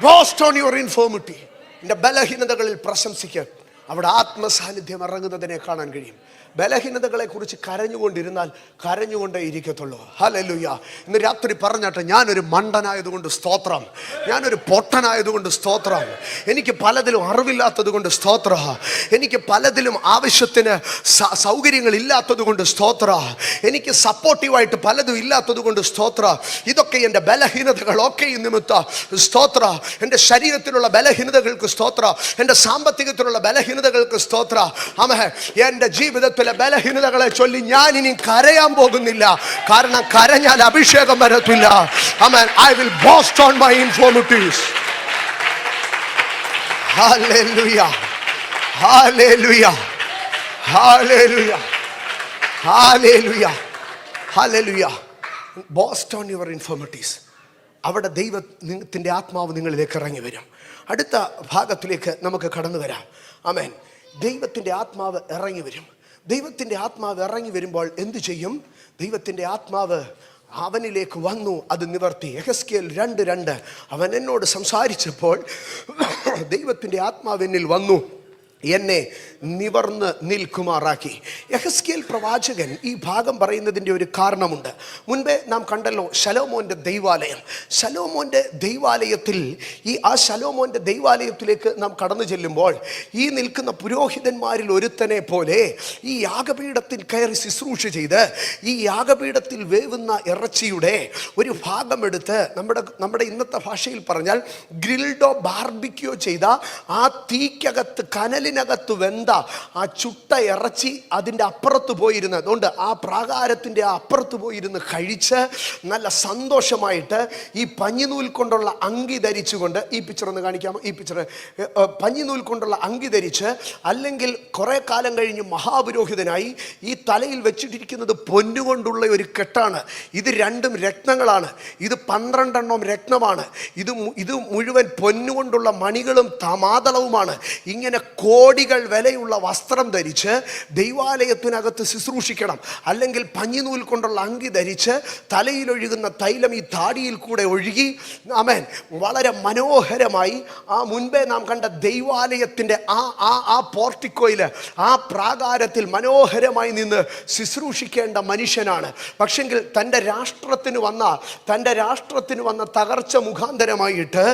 Boast on your infirmity. നിന്റെ ബലഹീനതകളിൽ പ്രശംസിക്കുക. അവിടെ ആത്മസാന്നിധ്യം ഇറങ്ങുന്നതിനെ കാണാൻ കഴിയും. ബലഹീനതകളെ കുറിച്ച് കരഞ്ഞുകൊണ്ടിരുന്നാൽ കരഞ്ഞുകൊണ്ടേ ഇരിക്കത്തുള്ളൂ. ഹല്ലേലൂയ. ഇന്ന് രാത്രി പറഞ്ഞാട്ടെ, ഞാനൊരു മണ്ടനായതുകൊണ്ട് സ്തോത്രം, ഞാനൊരു പൊട്ടനായതുകൊണ്ട് സ്തോത്രം, എനിക്ക് പലതിലും അറിവില്ലാത്തത് കൊണ്ട് സ്തോത്ര, എനിക്ക് പലതിലും ആവശ്യത്തിന് സൗകര്യങ്ങൾ ഇല്ലാത്തത് കൊണ്ട് സ്തോത്ര, എനിക്ക് സപ്പോർട്ടീവായിട്ട് പലതും ഇല്ലാത്തത് കൊണ്ട് സ്തോത്ര. ഇതൊക്കെ എൻ്റെ ബലഹീനതകളൊക്കെ നിമിത്തം സ്തോത്ര. എൻ്റെ ശരീരത്തിലുള്ള ബലഹീനതകൾക്ക് സ്തോത്ര, എൻ്റെ സാമ്പത്തികത്തിലുള്ള ബലഹീനതകൾക്ക് സ്തോത്ര. ആമേൻ. എൻ്റെ ജീവിതത്തിൽ ബലഹീനതകളെ ചൊല്ലി ഞാൻ ഇനി കരയാൻ പോകുന്നില്ല, കാരണം കരഞ്ഞാൽ അഭിഷേകം വരത്തില്ല. ആമേൻ. I will boast on my infirmities. Hallelujah. Hallelujah. Hallelujah. Hallelujah. Hallelujah. Boast on your infirmities. അവിടെ ദൈവത്തിൻ്റെ ആത്മാവ് നിങ്ങളിലേക്ക് ഇറങ്ങി വരും. അടുത്ത ഭാഗത്തിലേക്ക് നമുക്ക് കടന്നു വരാം. ആമേൻ. ദൈവത്തിൻ്റെ ആത്മാവ് ഇറങ്ങി വരും. ദൈവത്തിൻ്റെ ആത്മാവ് ഇറങ്ങി വരുമ്പോൾ എന്തു ചെയ്യും? ദൈവത്തിൻ്റെ ആത്മാവ് അവനിലേക്ക് വന്നു, അത് നിവർത്തി. യെഹെസ്കേൽ 2:2 അവൻ എന്നോട് സംസാരിച്ചപ്പോൾ ദൈവത്തിൻ്റെ ആത്മാവ് എന്നിൽ വന്നു, എന്നെ നിവർന്ന് നിൽക്കുമാറാക്കി. യെഹെസ്കേൽ പ്രവാചകൻ ഈ ഭാഗം പറയുന്നതിൻ്റെ ഒരു കാരണമുണ്ട്. മുൻപേ നാം കണ്ടല്ലോ ശലോമോൻ്റെ ദൈവാലയം. ശലോമോൻ്റെ ദൈവാലയത്തിൽ ശലോമോൻ്റെ ദൈവാലയത്തിലേക്ക് നാം കടന്നു ചെല്ലുമ്പോൾ ഈ നിൽക്കുന്ന പുരോഹിതന്മാരിൽ ഒരുത്തനെ പോലെ ഈ യാഗപീഠത്തിൽ കയറി ശുശ്രൂഷ ചെയ്ത് ഈ യാഗപീഠത്തിൽ വേവുന്ന ഇറച്ചിയുടെ ഒരു ഭാഗമെടുത്ത് നമ്മുടെ ഇന്നത്തെ ഭാഷയിൽ പറഞ്ഞാൽ ഗ്രിൽഡോ ബാർബിക്യോ ചെയ്ത ആ തീക്കകത്ത് കനലിനകത്ത് വെന്ത ആ ചുട്ട ഇറച്ചി അതിൻ്റെ അപ്പുറത്ത് പോയിരുന്ന്, അതുകൊണ്ട് ആ പ്രാകാരത്തിൻ്റെ അപ്പുറത്ത് പോയിരുന്ന് കഴിച്ച് നല്ല സന്തോഷമായിട്ട് ഈ പഞ്ഞിനൂൽ കൊണ്ടുള്ള അങ്കി ധരിച്ചുകൊണ്ട്, ഈ പിക്ചർ ഒന്ന് കാണിക്കാമോ? ഈ പിക്ചർ പഞ്ഞിനൂൽ കൊണ്ടുള്ള അങ്കി ധരിച്ച്, അല്ലെങ്കിൽ കുറേ കാലം കഴിഞ്ഞ് മഹാപുരോഹിതനായി ഈ തലയിൽ വെച്ചിട്ടിരിക്കുന്നത് പൊന്നുകൊണ്ടുള്ള ഒരു കെട്ടാണ്. ഇത് രണ്ടും രത്നങ്ങളാണ്. ഇത് 12 രത്നമാണ്. ഇത് മുഴുവൻ പൊന്നുകൊണ്ടുള്ള മണികളും തമാതളവുമാണ്. ഇങ്ങനെ കോടികൾ വിലയുള്ള വസ്ത്രം ധരിച്ച് ദൈവാലയത്തിനകത്ത് ശുശ്രൂഷിക്കണം. അല്ലെങ്കിൽ പഞ്ഞിനൂൽ കൊണ്ടുള്ള അങ്കി ധരിച്ച് തലയിലൊഴുകുന്ന തൈലം ഈ താടിയിൽ കൂടെ ഒഴുകി, ആമേൻ, വളരെ മനോഹരമായി ആ മുൻപേ നാം കണ്ട ദൈവാലയത്തിൻ്റെ ആ പോർട്ടിക്കോയിൽ, ആ പ്രാകാരത്തിൽ മനോഹരമായി നിന്ന് ശുശ്രൂഷിക്കേണ്ട മനുഷ്യനാണ്. പക്ഷെങ്കിൽ തൻ്റെ രാഷ്ട്രത്തിന് വന്ന തകർച്ച മുഖാന്തരമായിട്ട്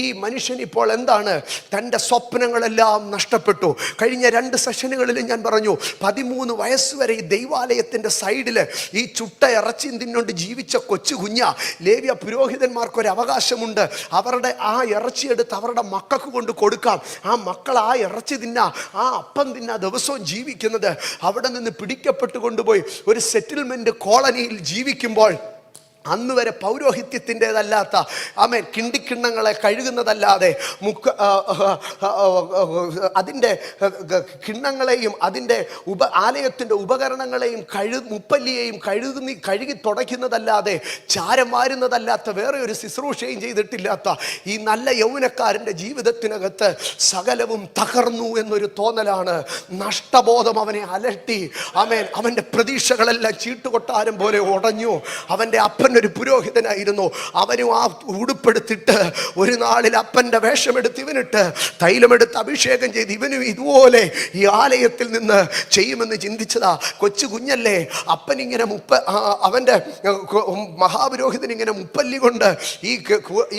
ഈ മനുഷ്യൻ ഇപ്പോൾ എന്താണ്? തൻ്റെ സ്വപ്നങ്ങളെല്ലാം നഷ്ടപ്പെട്ടു. കഴിഞ്ഞ 2 സെഷനുകളിലും ഞാൻ പറഞ്ഞു, 13 വയസ്സ് വരെ ഈ ദൈവാലയത്തിൻ്റെ സൈഡിൽ ഈ ചുട്ട ഇറച്ചി തിന്നുകൊണ്ട് ജീവിച്ച കൊച്ചു കുഞ്ഞ ലേവ്യ പുരോഹിതന്മാർക്കൊരു അവകാശമുണ്ട്. അവരുടെ ആ ഇറച്ചി എടുത്ത് അവരുടെ മക്കൾക്ക് കൊണ്ട് കൊടുക്കാം. ആ മക്കൾ ആ ഇറച്ചി തിന്നാ, ആ അപ്പം തിന്നാ ദിവസവും ജീവിക്കുന്നത്. അവിടെ നിന്ന് പിടിക്കപ്പെട്ട് കൊണ്ടുപോയി ഒരു സെറ്റിൽമെൻറ്റ് കോളനിയിൽ ജീവിക്കുമ്പോൾ അന്ന് വരെ പൗരോഹിത്യത്തിൻ്റെതല്ലാത്ത കിണ്ടിക്കിണ്ണങ്ങളെ കഴുകുന്നതല്ലാതെ അതിൻ്റെ കിണ്ണങ്ങളെയും അതിൻ്റെ ആലയത്തിൻ്റെ ഉപകരണങ്ങളെയും മുപ്പല്ലിയെയും കഴുകി തുടയ്ക്കുന്നതല്ലാതെ ചാരം വാരുന്നതല്ലാത്ത വേറെ ഒരു ശുശ്രൂഷയും ചെയ്തിട്ടില്ലാത്ത ഈ നല്ല യൗവനക്കാരൻ്റെ ജീവിതത്തിനകത്ത് സകലവും തകർന്നു എന്നൊരു തോന്നലാണ്. നഷ്ടബോധം അവനെ അലട്ടി. അവൻ്റെ പ്രതീക്ഷകളെല്ലാം ചീട്ടുകൊട്ടാരം പോലെ ഉടഞ്ഞു. അവൻ്റെ അപ്പൻ ഒരു പുരോഹിതനായിരുന്നു. അവനും ആ ഉടുപ്പെടുത്തിട്ട് ഒരു നാളിൽ അപ്പൻ്റെ വേഷമെടുത്ത് ഇവനിട്ട് തൈലമെടുത്ത് അഭിഷേകം ചെയ്ത് ഇവനും ഇതുപോലെ ഈ ആലയത്തിൽ നിന്ന് ചെയ്യുമെന്ന് ചിന്തിച്ചതാ. കൊച്ചു കുഞ്ഞല്ലേ, അപ്പനിങ്ങനെ അവൻ്റെ മഹാപുരോഹിതൻ ഇങ്ങനെ മുപ്പല്ലി കൊണ്ട്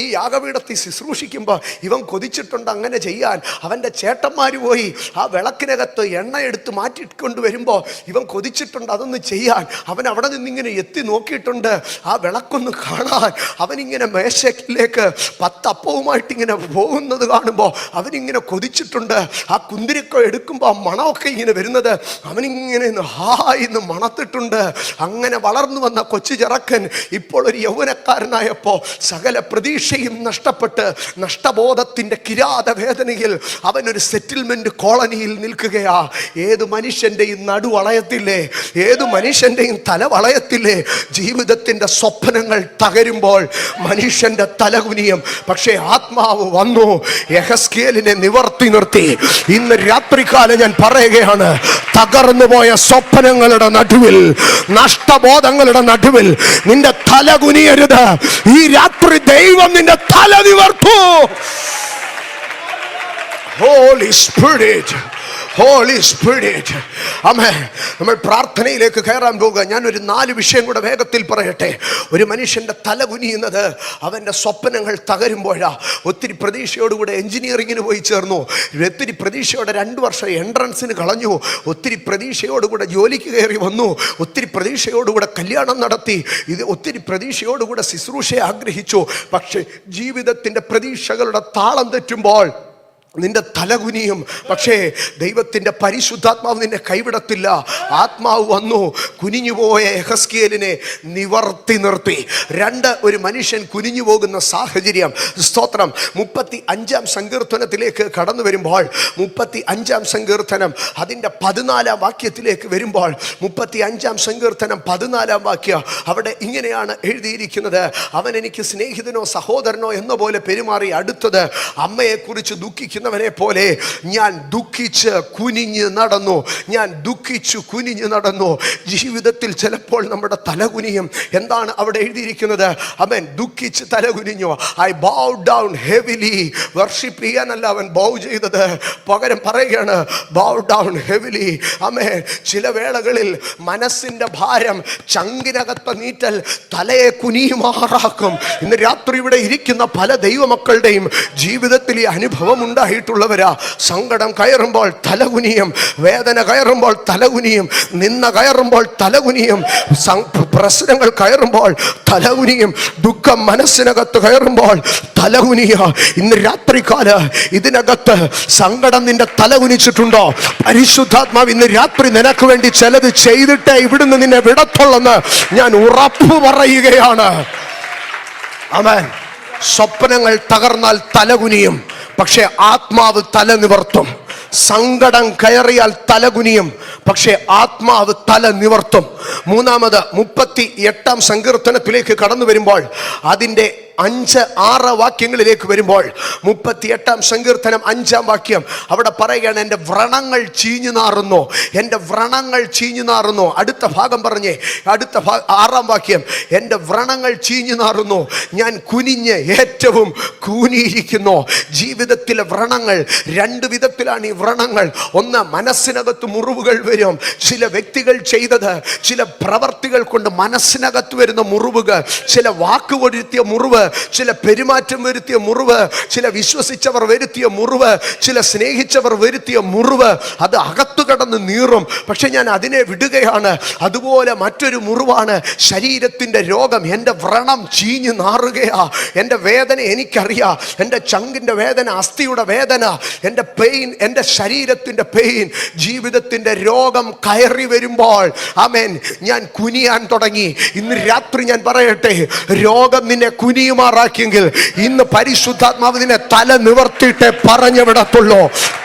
ഈ യാഗപീഠത്തിൽ ശുശ്രൂഷിക്കുമ്പോൾ ഇവൻ കൊതിച്ചിട്ടുണ്ട് അങ്ങനെ ചെയ്യാൻ. അവൻ്റെ ചേട്ടന്മാർ പോയി ആ വിളക്കിനകത്ത് എണ്ണ എടുത്ത് മാറ്റിക്കൊണ്ട് വരുമ്പോൾ ഇവൻ കൊതിച്ചിട്ടുണ്ട് അതൊന്ന് ചെയ്യാൻ. അവൻ അവിടെ നിന്നിങ്ങനെ എത്തി നോക്കിയിട്ടുണ്ട് ആ വിളക്കൊന്ന് കാണാൻ. അവനിങ്ങനെ മേശയിലേക്ക് 10 അപ്പവുമായിട്ട് ഇങ്ങനെ പോകുന്നത് കാണുമ്പോൾ അവനിങ്ങനെ കൊതിച്ചിട്ടുണ്ട്. ആ കുന്തിരിക്ക എടുക്കുമ്പോൾ ആ മണമൊക്കെ ഇങ്ങനെ വരുന്നത് അവനിങ്ങനെ ഹായിന്ന് മണത്തിട്ടുണ്ട്. അങ്ങനെ വളർന്നു വന്ന കൊച്ചു ചെറുക്കൻ ഇപ്പോൾ ഒരു യൗവനക്കാരനായപ്പോൾ സകല പ്രതീക്ഷയും നഷ്ടപ്പെട്ട് നഷ്ടബോധത്തിൻ്റെ കിരാത വേദനയിൽ അവനൊരു സെറ്റിൽമെന്റ് കോളനിയിൽ നിൽക്കുകയാ. ഏത് മനുഷ്യൻ്റെയും നടു വളയത്തില്ലേ, ഏത് മനുഷ്യൻ്റെയും തല വളയത്തില്ലേ. ജീവിതത്തിൻ്റെ സ്വപ്നങ്ങൾ തകരുമ്പോൾ മനുഷ്യന്റെ തലകുനിയും. പക്ഷേ ആത്മാവ് വന്നു യെഹെസ്കേലിനെ നിവർത്തി നിർത്തി. ഇന്ന് രാത്രികാലം ഞാൻ പറയുകയാണ്, തകർന്നു പോയ സ്വപ്നങ്ങളുടെ നടുവിൽ, നഷ്ടബോധങ്ങളുടെ നടുവിൽ നിന്റെ തലകുനിയരുത്. ഈ രാത്രി ദൈവം നിന്റെ തല നിവർത്തൂ. Holy Spirit, Holy Spirit. ആമേൻ. നമ്മൾ പ്രാർത്ഥനയിലേക്ക് കയറാൻ പോകുക. ഞാനൊരു 4 വിഷയം കൂടെ വേഗത്തിൽ പറയട്ടെ. ഒരു മനുഷ്യൻ്റെ തല കുനിയുന്നത് അവൻ്റെ സ്വപ്നങ്ങൾ തകരുമ്പോഴാ. ഒത്തിരി പ്രതീക്ഷയോടുകൂടെ എഞ്ചിനീയറിങ്ങിന് പോയി ചേർന്നു. ഒത്തിരി പ്രതീക്ഷയോടെ 2 വർഷം എൻട്രൻസിന് കളഞ്ഞു. ഒത്തിരി പ്രതീക്ഷയോടുകൂടെ ജോലിക്ക് കയറി വന്നു. ഒത്തിരി പ്രതീക്ഷയോടുകൂടെ കല്യാണം നടത്തി. ഒത്തിരി പ്രതീക്ഷയോടുകൂടെ ശുശ്രൂഷയെ ആഗ്രഹിച്ചു. പക്ഷേ ജീവിതത്തിൻ്റെ പ്രതീക്ഷകളുടെ താളം തെറ്റുമ്പോൾ നിന്റെ തലകുനിയും. പക്ഷേ ദൈവത്തിൻ്റെ പരിശുദ്ധാത്മാവ് നിന്നെ കൈവിടത്തില്ല. ആത്മാവ് വന്നു കുനിഞ്ഞുപോയ യെഹെസ്കേലിനെ നിവർത്തി നിർത്തി. 2, ഒരു മനുഷ്യൻ കുനിഞ്ഞു പോകുന്ന സാഹചര്യം. സ്തോത്രം. 35-ാം സങ്കീർത്തനത്തിലേക്ക് കടന്നു വരുമ്പോൾ 35-ാം സങ്കീർത്തനം അതിൻ്റെ 14-ാം വാക്യത്തിലേക്ക് വരുമ്പോൾ 35-ാം സങ്കീർത്തനം 14-ാം വാക്യം അവിടെ ഇങ്ങനെയാണ് എഴുതിയിരിക്കുന്നത്. അവൻ എനിക്ക് സ്നേഹിതനോ സഹോദരനോ എന്ന പോലെ പെരുമാറി. അടുത്തത്, അമ്മയെക്കുറിച്ച് ദുഃഖിക്കുന്ന പോലെ ഞാൻ ദുഃഖിച്ച് കുനിഞ്ഞ് നടന്നു. ഞാൻ ദുഃഖിച്ചു കുനിഞ്ഞ് നടന്നു. ജീവിതത്തിൽ ചിലപ്പോൾ നമ്മുടെ തലകുനിയും. എന്താണ് അവിടെ എഴുതിയിരിക്കുന്നത്? അവൻ ദുഃഖിച്ച് തലകുനിഞ്ഞു. I bow down heavily. Worship ചെയ്യാനല്ല അവൻ ബൗ ചെയ്തത്, പകരം പറയുകയാണ് ബൗ ഡൗൺ ഹെവിലി. ആമേൻ. ചില വേളകളിൽ മനസ്സിൻ്റെ ഭാരം ചങ്കിനകത്ത് നീറ്റൽ തലയെ കുനിയുമാറാക്കും. ഇന്ന് രാത്രി ഇവിടെ ഇരിക്കുന്ന പല ദൈവമക്കളുടെയും ജീവിതത്തിൽ ഈ അനുഭവം ഉണ്ടായിട്ടുള്ളവരാ. സങ്കടം കയറുമ്പോൾ തലകുനിയും, വേദന കയറുമ്പോൾ തലകുനിയും, നിന്ന കയറുമ്പോൾ തലകുനിയും, പ്രശ്നങ്ങൾ കയറുമ്പോൾ തലകുനിയും, ദുഃഖം മനസ്സിനകത്ത് കയറുമ്പോൾ തലകുനിയ. ഇന്ന് രാത്രികാല ഇതിനകത്ത് സങ്കടം നിന്റെ തലകുനിച്ചിട്ടുണ്ടോ? പരിശുദ്ധാത്മാവ് ഇന്ന് രാത്രി നിനക്ക് വേണ്ടി ചിലത് ചെയ്തിട്ടേ ഇവിടുന്ന് നിന്നെ വിടത്തുള്ളെന്ന് ഞാൻ ഉറപ്പ് പറയുകയാണ്. ആമേൻ. സ്വപ്നങ്ങൾ തകർന്നാൽ തലകുനിയും, പക്ഷെ ആത്മാവ് തല നിവർത്തും. സങ്കടം കയറിയാൽ തലകുനിയും, പക്ഷെ ആത്മാവ് തല നിവർത്തും. 3-ാമത് 38-ാം സങ്കീർത്തനത്തിലേക്ക് കടന്നു വരുമ്പോൾ അതിൻ്റെ 5-6 വാക്യങ്ങളിലേക്ക് വരുമ്പോൾ 38-ാം സങ്കീർത്തനം 5-ാം വാക്യം അവിടെ പറയുകയാണ്, എൻ്റെ വ്രണങ്ങൾ ചീഞ്ഞു നാറുന്നു, എൻ്റെ വ്രണങ്ങൾ ചീഞ്ഞു നാറുന്നു. അടുത്ത ഭാഗം പറഞ്ഞേ, അടുത്ത 6-ാം വാക്യം, എൻ്റെ വ്രണങ്ങൾ ചീഞ്ഞു നാറുന്നു, ഞാൻ കുനിഞ്ഞ് ഏറ്റവും കൂനിയിരിക്കുന്നു. ജീവിതത്തിലെ വ്രണങ്ങൾ 2 വിധത്തിലാണ്. ഈ വ്രണങ്ങൾ, ഒന്ന് മനസ്സിനകത്ത് മുറിവുകൾ വരും. ചില വ്യക്തികൾ ചെയ്തത്, ചില പ്രവർത്തികൾ കൊണ്ട് മനസ്സിനകത്ത് വരുന്ന മുറിവുകൾ, ചില വാക്കുകൊടുത്തിയ മുറിവ്, ചില പെരുമാറ്റം വരുത്തിയ മുറിവ്, ചില വിശ്വസിച്ചവർ വരുത്തിയ മുറിവ്, ചില സ്നേഹിച്ചവർ വരുത്തിയ മുറിവ്, അത് അകത്തു കടന്ന് നീറും. പക്ഷെ ഞാൻ അതിനെ വിടുകയാണ്. അതുപോലെ മറ്റൊരു മുറിവാണ് ശരീരത്തിൻ്റെ രോഗം. എൻ്റെ വ്രണം ചീഞ്ഞു നാറുകയാ. എൻ്റെ വേദന എനിക്കറിയാം. എൻ്റെ ചങ്കിൻ്റെ വേദന, അസ്ഥിയുടെ വേദന, എൻ്റെ പെയിൻ, എൻ്റെ ശരീരത്തിൻ്റെ പെയിൻ, ജീവിതത്തിൻ്റെ രോഗം കയറി വരുമ്പോൾ ആമേൻ ഞാൻ കുനിയാൻ തുടങ്ങി. ഇന്ന് രാത്രി ഞാൻ പറയട്ടെ, രോഗം നിന്നെ കുനിയുമാറാക്കിയെങ്കിൽ ഇന്ന് പരിശുദ്ധാത്മാവ് നിന്നെ തല നിവർത്തിയിട്ടേ പറഞ്ഞു വിടത്തുള്ളൂ.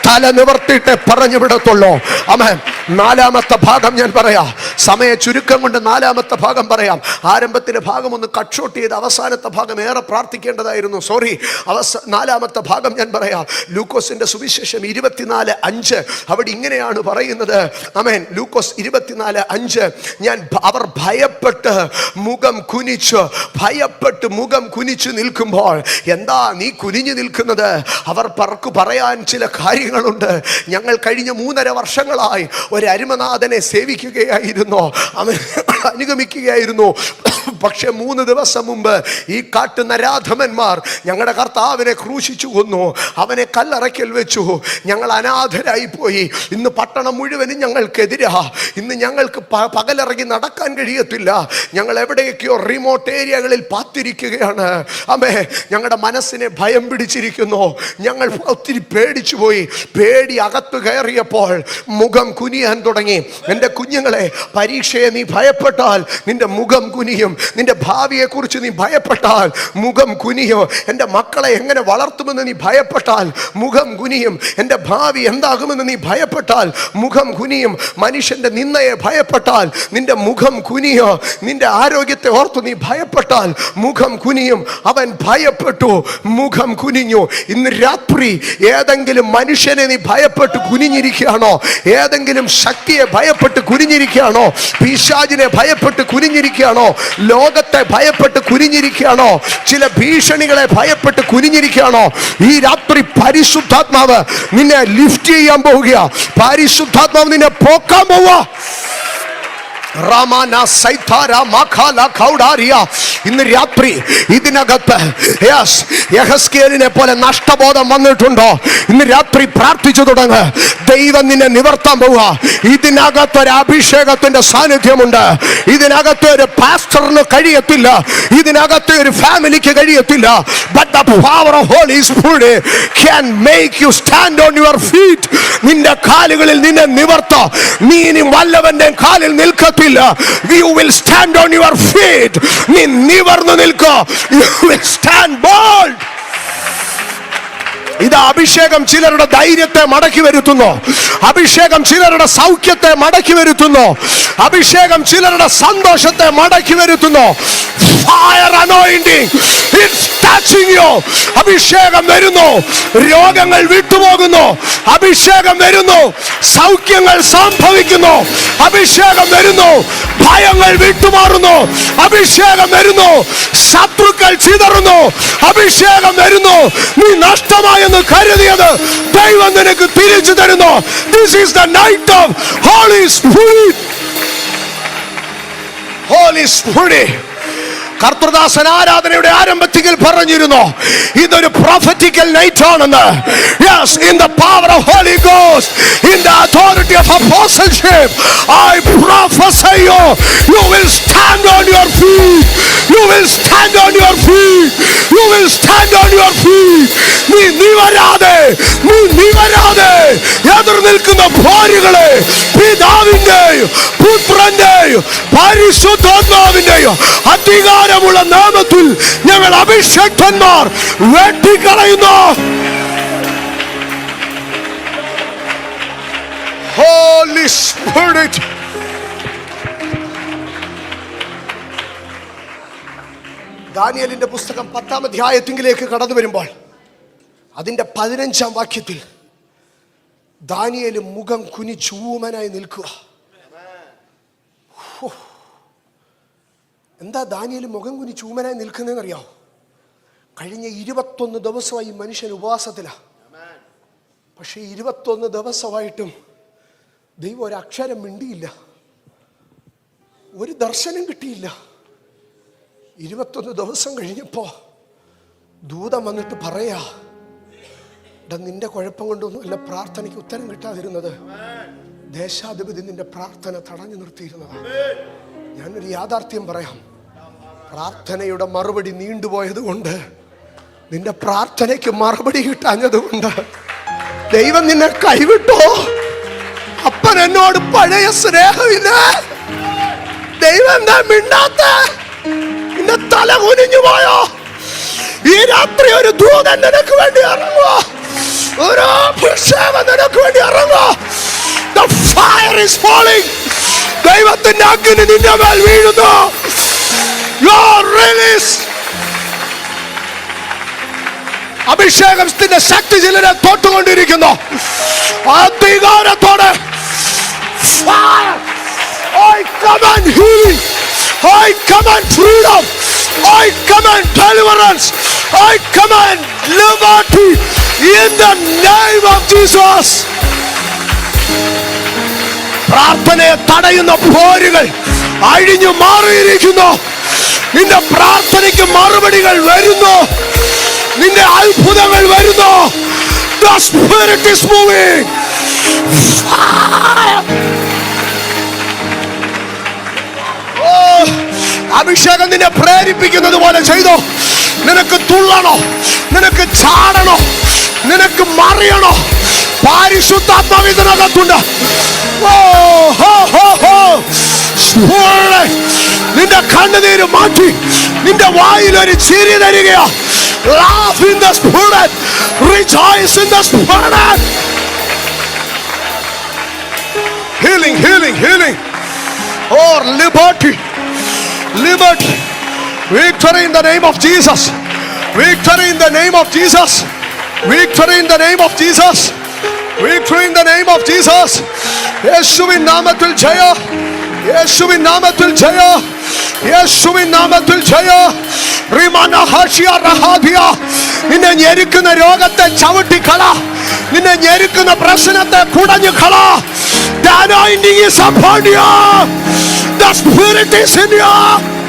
തല നിവർത്തിയിട്ടേ പറഞ്ഞു വിടത്തുള്ളൂ. ആമേൻ. നാലാമത്തെ ഭാഗം ഞാൻ പറയാം. സമയ ചുരുക്കം കൊണ്ട് നാലാമത്തെ ഭാഗം പറയാം. ആരംഭത്തിലെ ഭാഗം ഒന്ന് കട്ട് ഷോട്ട് ചെയ്ത് അവസാനത്തെ ഭാഗം ഏറെ പ്രാർത്ഥിക്കേണ്ടതായിരുന്നു. സോറി. നാലാമത്തെ ഭാഗം ഞാൻ പറയാം. ലൂക്കോസിന്റെ സുവിശേഷം 24:5 അവിടെ ഇങ്ങനെയാണ് പറയുന്നത്. ആമേൻ. ലൂക്കോസ് 24:5 അവർ ഭയപ്പെട്ട് മുഖം കുനിച്ചു, ഭയപ്പെട്ട് മുഖം കുനിച്ചു നിൽക്കുമ്പോൾ, എന്താ നീ കുനിഞ്ഞു നിൽക്കുന്നത്? അവർ പറയാൻ ചില കാര്യങ്ങളുണ്ട്. ഞങ്ങൾ കഴിഞ്ഞ 3.5 വർഷങ്ങളായി ഒരു അരുമനാഥനെ സേവിക്കുകയായിരുന്നു, അനുഗമിക്കുകയായിരുന്നു. പക്ഷെ 3 ദിവസം മുമ്പ് ഈ കാട്ടുനരാധമന്മാർ ഞങ്ങളുടെ കർത്താവിനെ ക്രൂശിച്ചു കൊന്നു, അവനെ കല്ലറയ്ക്കൽ വെച്ചു. ഞങ്ങൾ അനാഥരായി പോയി. ഇന്ന് പട്ടണം മുഴുവനും ഞങ്ങൾക്കെതിരാ. ഇന്ന് ഞങ്ങൾക്ക് പകലിറങ്ങി നടക്കാൻ കഴിയത്തില്ല. ഞങ്ങൾ എവിടെയൊക്കെയോ റിമോട്ട് ഏരിയകളിൽ പാത്തിരിക്കുകയാണ്. അമ്മേ, ഞങ്ങളുടെ മനസ്സിനെ ഭയം പിടിച്ചിരിക്കുന്നു. ഞങ്ങൾ ഒത്തിരി പേടിച്ചു പോയി. പേടി അകത്ത് കയറിയപ്പോൾ മുഖം കുനിയാൻ തുടങ്ങി. എൻ്റെ കുഞ്ഞുങ്ങളെ, പരീക്ഷയെ നീ ഭയപ്പെട്ടാൽ നിന്റെ മുഖം കുനിയും. നിന്റെ ഭാവിയെ കുറിച്ച് നീ ഭയപ്പെട്ടാൽ മുഖം കുനിയോ. എൻ്റെ മക്കളെ എങ്ങനെ വളർത്തുമെന്ന് നീ ഭയപ്പെട്ടാൽ മുഖം കുനിയും. എൻ്റെ ഭാവി എന്താകുമെന്ന് നീ ഭയപ്പെട്ടാൽ മുഖം കുനിയും. മനുഷ്യൻ്റെ നിന്ദയെ ഭയപ്പെട്ടാൽ നിന്റെ മുഖം കുനിയോ. നിന്റെ ആരോഗ്യത്തെ ഓർത്ത് നീ ഭയപ്പെട്ടാൽ മുഖം കുനിയും. അവൻ ഭയപ്പെട്ടു, മുഖം കുനിഞ്ഞു. ഇന്ന് രാത്രി ഏതെങ്കിലും മനുഷ്യനെ നീ ഭയപ്പെട്ട് കുനിഞ്ഞിരിക്കുകയാണോ? ഏതെങ്കിലും ശക്തിയെ ഭയപ്പെട്ട് കുനിഞ്ഞിരിക്കുകയാണോ? പിശാചിനെ ഭയപ്പെട്ട് കുനിഞ്ഞിരിക്കുകയാണോ? ലോകത്തെ ഭയപ്പെട്ട് കുനിഞ്ഞിരിക്കുകയാണോ? ചില ഭീഷണികളെ ഭയപ്പെട്ട് കുനിഞ്ഞിരിക്കുകയാണോ? ഈ രാത്രി പരിശുദ്ധാത്മാവ് നിന്നെ ലിഫ്റ്റ് ചെയ്യാൻ പോവുക. പരിശുദ്ധാത്മാവ് നിന്നെ പോക്കാൻ പോവുക. ഇന്ന് രാത്രി ഇതിനകത്ത് യെഹെസ്കേലിനെ പോലെ നഷ്ടബോധം വന്നിട്ടുണ്ടോ? ഇന്ന് രാത്രി പ്രാർത്ഥിച്ചു തുടങ്ങ്. ദൈവം നിന്നെ നിവർത്താൻ പോവുക. ഇതിനകത്ത് ഒരു അഭിഷേകത്തിന്റെ സാന്നിധ്യമുണ്ട്. ഇതിനകത്ത് ഒരു പാസ്റ്ററിന് കഴിയത്തില്ല, ഇതിനകത്ത് ഒരു ഫാമിലിക്ക് കഴിയത്തില്ല. But the power of Holy Spirit can make you stand on your feet. നിന്റെ കാലുകളിൽ നിന്നെ നിവർത്താം. നീ ഇനി വല്ലവന്റെ കാലിൽ നിൽക്കത്തില്ല. You will stand on your feet. നീ നിവർന്നു നിൽക്കുക. You will stand bold. ഇത് അഭിഷേകം ചിലരുടെ ധൈര്യത്തെ മടക്കി വരുത്തുന്നു. അഭിഷേകം ചിലരുടെ സൗഖ്യത്തെ മടക്കി വരുത്തുന്നു. അഭിഷേകം ചിലരുടെ സന്തോഷത്തെ മടക്കി വരുത്തുന്നു. Fire anointing, it's touching you. അഭിഷേകം വരുന്നു, രോഗങ്ങൾ വിട്ടുപോകുന്നു. അഭിഷേകം വരുന്നു, സൗഖ്യങ്ങൾ സംഭവിക്കുന്നു. അഭിഷേകം വരുന്നു, ഭയങ്ങൾ വിട്ടുമാറുന്നു. അഭിഷേകം വരുന്നു, ശത്രുക്കൾ ചിതറുന്നു. അഭിഷേകം വരുന്നു, നീ നഷ്ടമായെന്ന് കരുതിയത് ദൈവം നിനക്ക് തിരിച്ചു തരുന്നു. This is the night of Holy Spirit. Holy Spirit. കർത്തൃദാസൻ ആരാധനയുടെ ആരംഭത്തിൽ പറഞ്ഞിരുന്നു, ഇതൊരു പ്രൊഫറ്റിക്കൽ നൈറ്റ് ആണെന്ന്. Yes, in the power of Holy Ghost, in the authority of apostleship, I prophesy you, you will stand on your feet. You will stand on your feet. You will stand on your feet. നീ നിവരാതെ എതിർ നിൽക്കുന്ന ഭാര്യകളെ പിതാവിന്റെയും പുത്രന്റെയും പരിശുദ്ധാത്മാവിന്റെയും അധികാരമുള്ള നാമത്തിൽ ഞങ്ങൾ അഭിഷേക്തന്മാർ വെട്ടിക്കളയുന്നു. Holy Spirit. ദാനിയേലിന്റെ പുസ്തകം 10-ാം അധ്യായത്തിലേക്ക് കടന്നു വരുമ്പോൾ അതിന്റെ 15-ാം വാക്യത്തിൽ ദാനിയേൽ മുഖം കുനിച്ചൂമനായി നിൽക്കുക. എന്താ ദാനിയേൽ മുഖം കുനിച്ചൂമനായി നിൽക്കുന്നതെന്ന് അറിയാമോ? കഴിഞ്ഞ 21 ദിവസമായി മനുഷ്യൻ ഉപവാസത്തിലാണ്. പക്ഷെ 21 ദിവസമായിട്ടും ദൈവം ഒരക്ഷരം മിണ്ടിയില്ല, ഒരു ദർശനം കിട്ടിയില്ല. 21 ദിവസം കഴിഞ്ഞപ്പോൾ ദൂതൻ വന്നിട്ട് പറയാ, നിന്റെ കുഴപ്പം കൊണ്ടൊന്നുമല്ല പ്രാർത്ഥനയ്ക്ക് ഉത്തരം കിട്ടാതിരുന്നത്, ദേശാധിപതി നിന്റെ പ്രാർത്ഥന തടഞ്ഞു നിർത്തിയിരുന്നത്. ഞാനൊരു യാഥാർത്ഥ്യം പറയാം. പ്രാർത്ഥനയുടെ മറുപടി നീണ്ടുപോയത് കൊണ്ട്, നിന്റെ പ്രാർത്ഥനയ്ക്ക് മറുപടി കിട്ടാഞ്ഞത് കൊണ്ട് ദൈവം നിന്നെ കൈവിട്ടോ? അപ്പൻ എന്നോട് പഴയ സ്നേഹമില്ല. ദൈവം എന്താ മിണ്ടാത്ത? നിന്റെ തല കുനിഞ്ഞു പോയോ? ഈ രാത്രി ഒരു ദൂതൻ നിനക്ക് വേണ്ടി ഇറങ്ങുവോ? ഒരു അഭിഷേകം നിനക്ക് വേണ്ടി ഇറങ്ങുവോ? The fire is falling. ദൈവത്തിന്റെ അഗ്നി നിന്റെ മേൽ വീഴുന്നു. Your release. അഭിഷേകത്തിന്റെ ശക്തി ചിലരെ തൊട്ടുകൊണ്ടിരിക്കുന്നു. അധികാരത്തോടെ fire. I command healing. I command freedom. I command deliverance. I command liberty in the name of Jesus. പ്രാർത്ഥനയെ തടയുന്ന പോരുകൾ അഴിഞ്ഞു മാറിയിരിക്കുന്നു. നിന്റെ പ്രാർത്ഥനയ്ക്ക് മറുപടികൾ വരുന്നു. നിന്റെ അത്ഭുതങ്ങൾ വരുന്നു. The Spirit is moving. അഭിഷേകം നിന്നെ പ്രേരിപ്പിക്കുന്നത് പോലെ ചെയ്തോ. നിനക്ക് തുള്ളണോ? നിനക്ക് ചാടണോ? നിനക്ക് മറിയണോ? പരിശുദ്ധാത്മാവ് ഇതിനകത്തുണ്ട്. നിന്റെ കണ്ണുനീര് മാറ്റി നിന്റെ വായിൽ ഒരു ചിരി തരികയോ. Laugh in the Spirit. Rejoice in the Spirit. Healing, healing, healing. Oh, liberty. Liberty. Victory in the name of Jesus. Victory in the name of Jesus. Victory in the name of Jesus. Victory in the name of Jesus. യേശുവിൻ നാമത്തിൽ ജയ. യേശുവിൻ നാമത്തിൽ ജയ. യേശുവിൻ നാമത്തിൽ ജയ. റിമാന ഹാഷിയ റഹാദിയ. നിന്നെ ഞെരുക്കുന്ന രോഗത്തെ ചവിട്ടിക്കള. നിന്നെ ഞെരുക്കുന്ന പ്രശ്നത്തെ കുടഞ്ഞു കള. The anointing is upon you. The Spirit is in you.